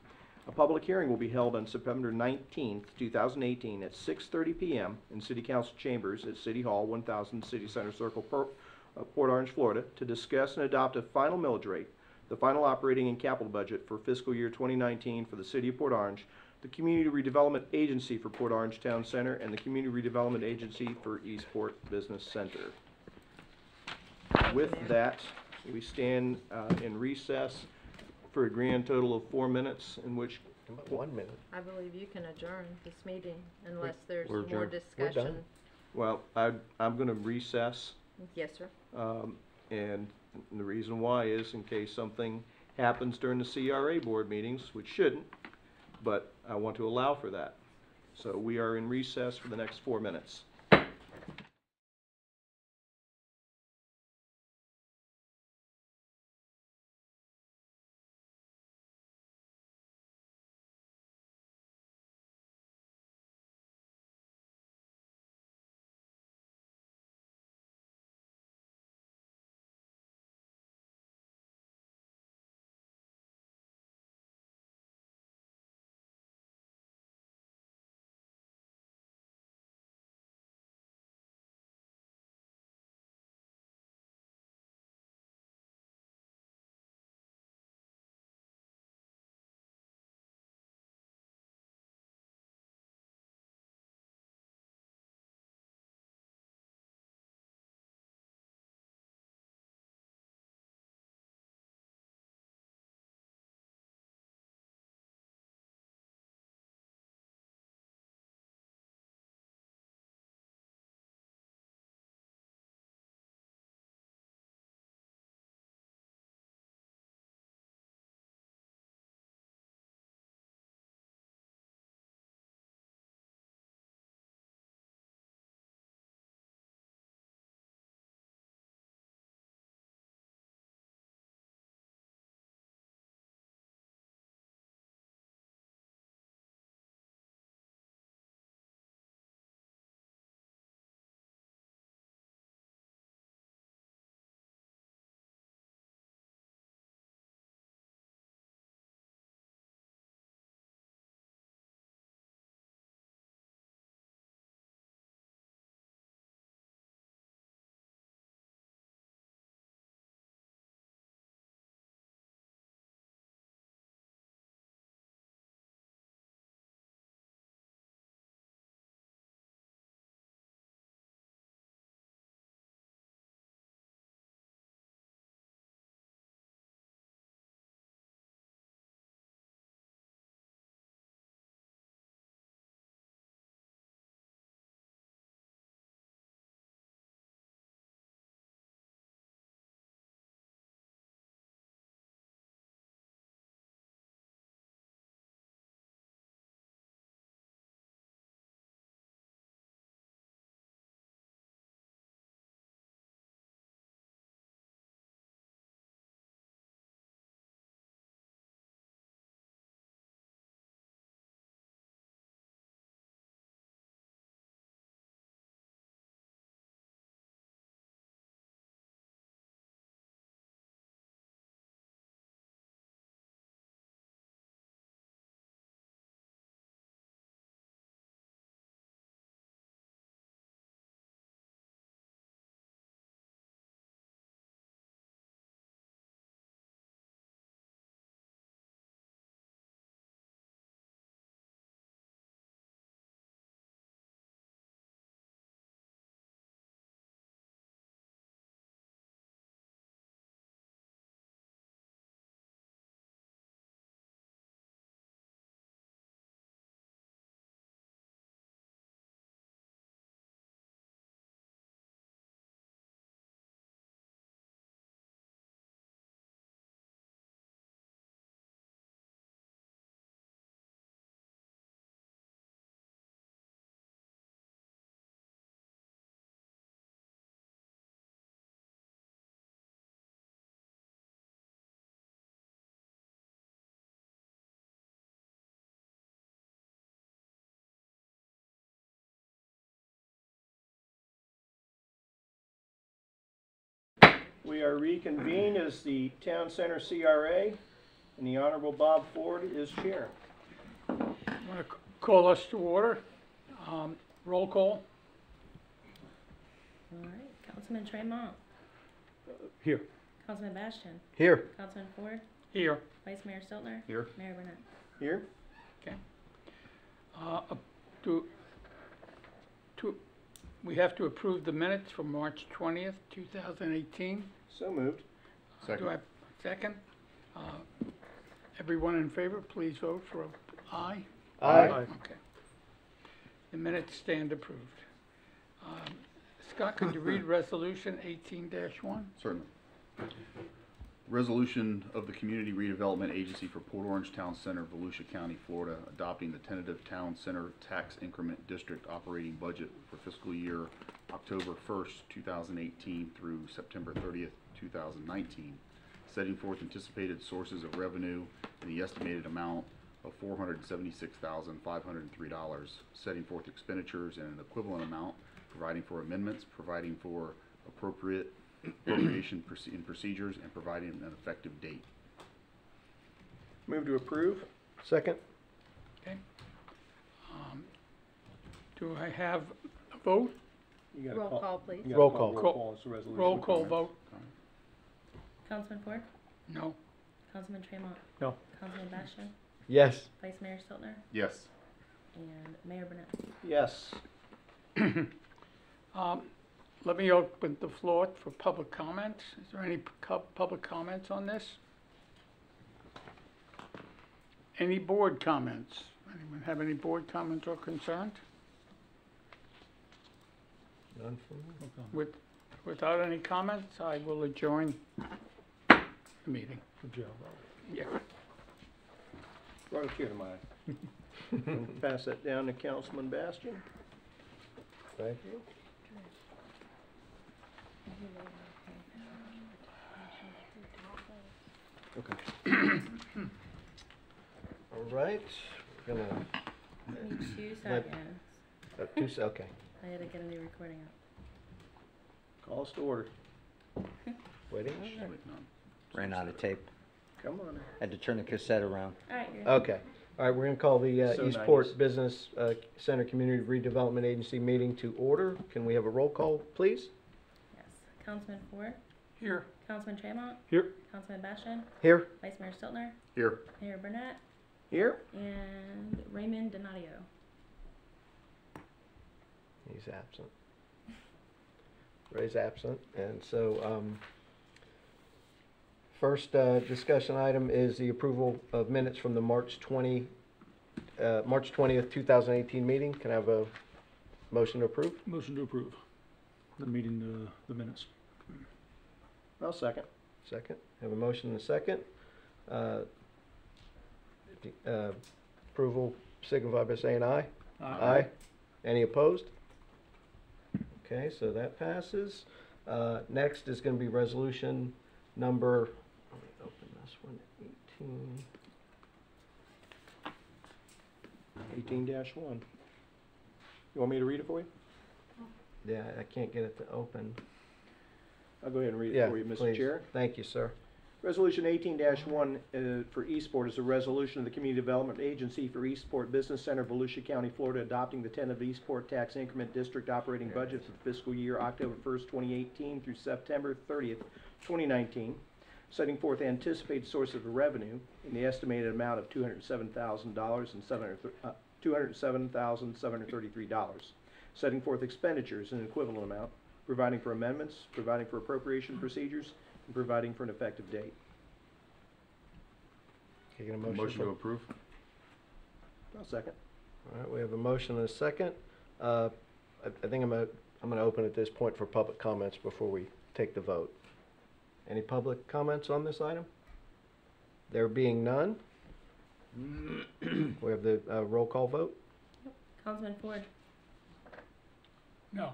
A public hearing will be held on September 19th, 2018 at 6:30 p.m. in City Council Chambers at City Hall, 1000 City Center Circle, Port Orange, Florida, to discuss and adopt a final millage rate, the final operating and capital budget for fiscal year 2019 for the City of Port Orange, the Community Redevelopment Agency for Port Orange Town Center, and the Community Redevelopment Agency for Eastport Business Center. With that, we stand in recess for a grand total of 4 minutes, in which... About 1 minute. I believe you can adjourn this meeting unless there's We're more adjourned. We're discussion. done. Well, I'm going to recess, Yes, sir. and the reason why is in case something happens during the CRA board meetings, which shouldn't, but I want to allow for that. So we are in recess for the next 4 minutes. We are reconvened as the Town Center CRA, and the Honorable Bob Ford is chair. I want to call us to order. Roll call. All right, Councilman Tramont. Here. Councilman Bastian. Here. Councilman Ford. Here. Vice Mayor Stiltner. Here. Mayor Burnette. Here. Okay. We have to approve the minutes from March 20th, 2018. So moved. Second. Do I have a second? Everyone in favor, please vote for aye. Aye. Okay. The minutes stand approved. Scott, could you read resolution 18-1? Certainly. Resolution of the Community Redevelopment Agency for Port Orange Town Center, Volusia County, Florida, adopting the tentative Town Center Tax Increment District operating budget for fiscal year October 1st, 2018 through September 30th, 2019, setting forth anticipated sources of revenue in the estimated amount of $476,503, setting forth expenditures in an equivalent amount, providing for amendments, providing for appropriation and procedures, and providing an effective date. Move to approve. Second? Okay. Do I have a vote? You gotta Roll call, please. you gotta Roll call. Roll call. It's a resolution. Roll call vote. Councilman Ford? No. Councilman Tramont? No. Councilman Bastian? Yes. Vice Mayor Stiltner? Yes. And Mayor Burnett? Yes. Let me open the floor for public comments. Is there any public comments on this? Any board comments? Anyone have any board comments or concerns? None for me. Without any comments, I will adjourn the meeting. Yeah. Brought a tear to my eye. Pass that down to Councilman Bastian. Thank you. Okay. All right, we're gonna. Give me 2 Let- seconds. Okay. I had to get a new recording up. Call us to order. Waiting? Ran out of tape. Come on. Had to turn the cassette around. All right, you're Okay. All right, we're gonna call the So Eastport 90s. Business Center Community Redevelopment Agency meeting to order. Can we have a roll call, please? Yes. Councilman Ford? Here. Councilman Tramont? Here. Councilman Bastian? Here? Vice Mayor Stiltner? Here. Mayor Burnett? Here? And Raymond Donadio? He's absent. Ray's absent, and so, first, discussion item is the approval of minutes from the March 20th, 2018 meeting. Can I have a motion to approve? Motion to approve the meeting, the minutes. I'll second. Second. Have a motion and a second. Approval signify by saying aye. Aye. Any opposed? Okay, so that passes. Next is going to be resolution number, let me open this one, 18-1. You want me to read it for you? Yeah, I can't get it to open. I'll go ahead and read it Yeah, for you, Mr. please. Chair. Thank you, sir. Resolution 18-1 for Eastport is a resolution of the Community Development Agency for Eastport Business Center, Volusia County, Florida, adopting the tentative Eastport Tax Increment District operating budget for the fiscal year October 1st, 2018 through September 30th, 2019, setting forth anticipated sources of revenue in the estimated amount of $207,733, setting forth expenditures in an equivalent amount, providing for amendments, providing for appropriation procedures, and providing for an effective date. Can I get a Motion to approve. I'll second. All right, we have a motion and a second. I think I'm gonna open at this point for public comments before we take the vote. Any public comments on this item? There being none, we have the roll call vote. Councilman Ford? No.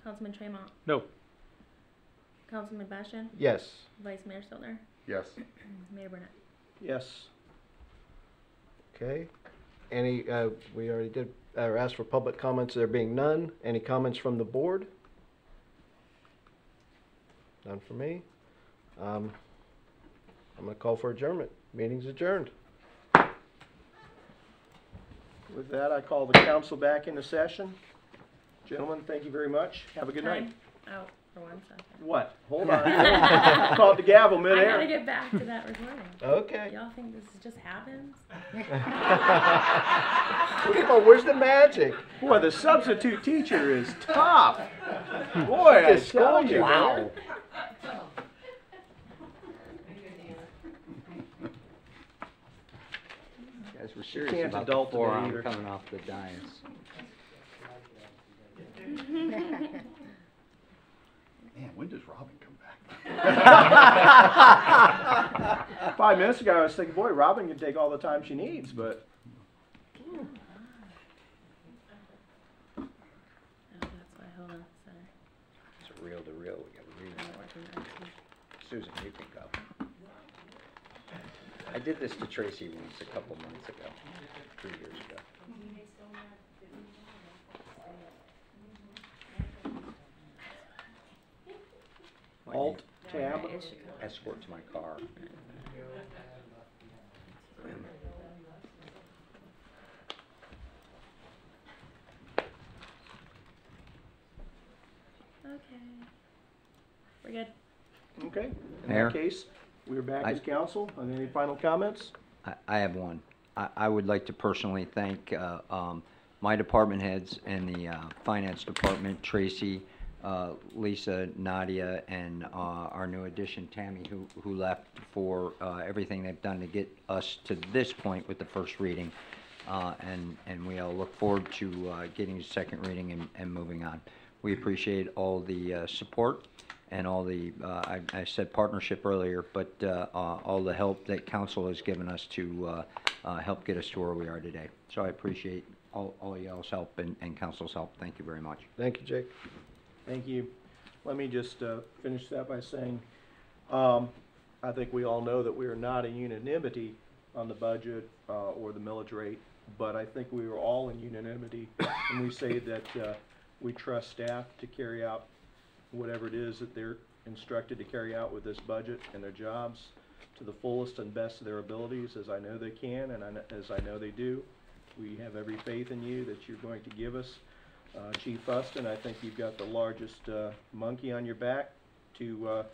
Councilman Tramont? No. Councilman Bastian? Yes. Vice Mayor Stiltner? Yes. Mayor Burnett? Yes. Okay. Any, we already did, or asked for public comments, there being none. Any comments from the board? None for me. I'm gonna call for adjournment. Meeting's adjourned. With that, I call the council back into session. Gentlemen, thank you very much. Have a good night. Time out for 1 second. What? Hold on. Called the gavel I midair. gotta get back to that recording. Okay. Y'all think this just happens? Come on, where's the magic? Boy, the substitute teacher is top. Boy, I tell you. Wow. Guys, we're serious can't about adult the today forearm either. coming off the dais. Man, when does Robin come back? 5 minutes ago, I was thinking, boy, Robin can take all the time she needs, but. Oh, that's why. Hold on. Sorry. It's a reel to reel. We got to read. I'm not working that too. Susan, you can go. I did this to Tracy once a couple months ago, 3 years ago. Alt tab. Escort to my car. Okay. We're good. Okay. In Mayor? that case, we're back I- as council. Any final comments? I have one. I would like to personally thank my department heads and the finance department, Tracy, Lisa, Nadia, and our new addition, Tammy, who left, for everything they've done to get us to this point with the first reading. And we all look forward to getting to second reading and moving on. We appreciate all the support and all the, I said partnership earlier, but all the help that council has given us to help get us to where we are today. So I appreciate all y'all's help and council's help. Thank you very much. Thank you, Jake. Thank you. Let me just finish that by saying, I think we all know that we are not in unanimity on the budget or the millage rate, but I think we are all in unanimity when we say that we trust staff to carry out whatever it is that they're instructed to carry out with this budget and their jobs to the fullest and best of their abilities, as I know they can and as I know they do. We have every faith in you that you're going to give us. Chief Fuston, I think you've got the largest monkey on your back to a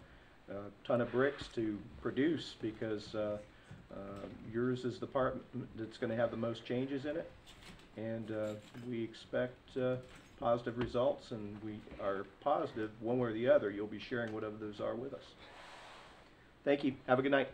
ton of bricks to produce, because yours is the part that's going to have the most changes in it, and we expect positive results, and we are positive one way or the other you'll be sharing whatever those are with us. Thank you. Have a good night.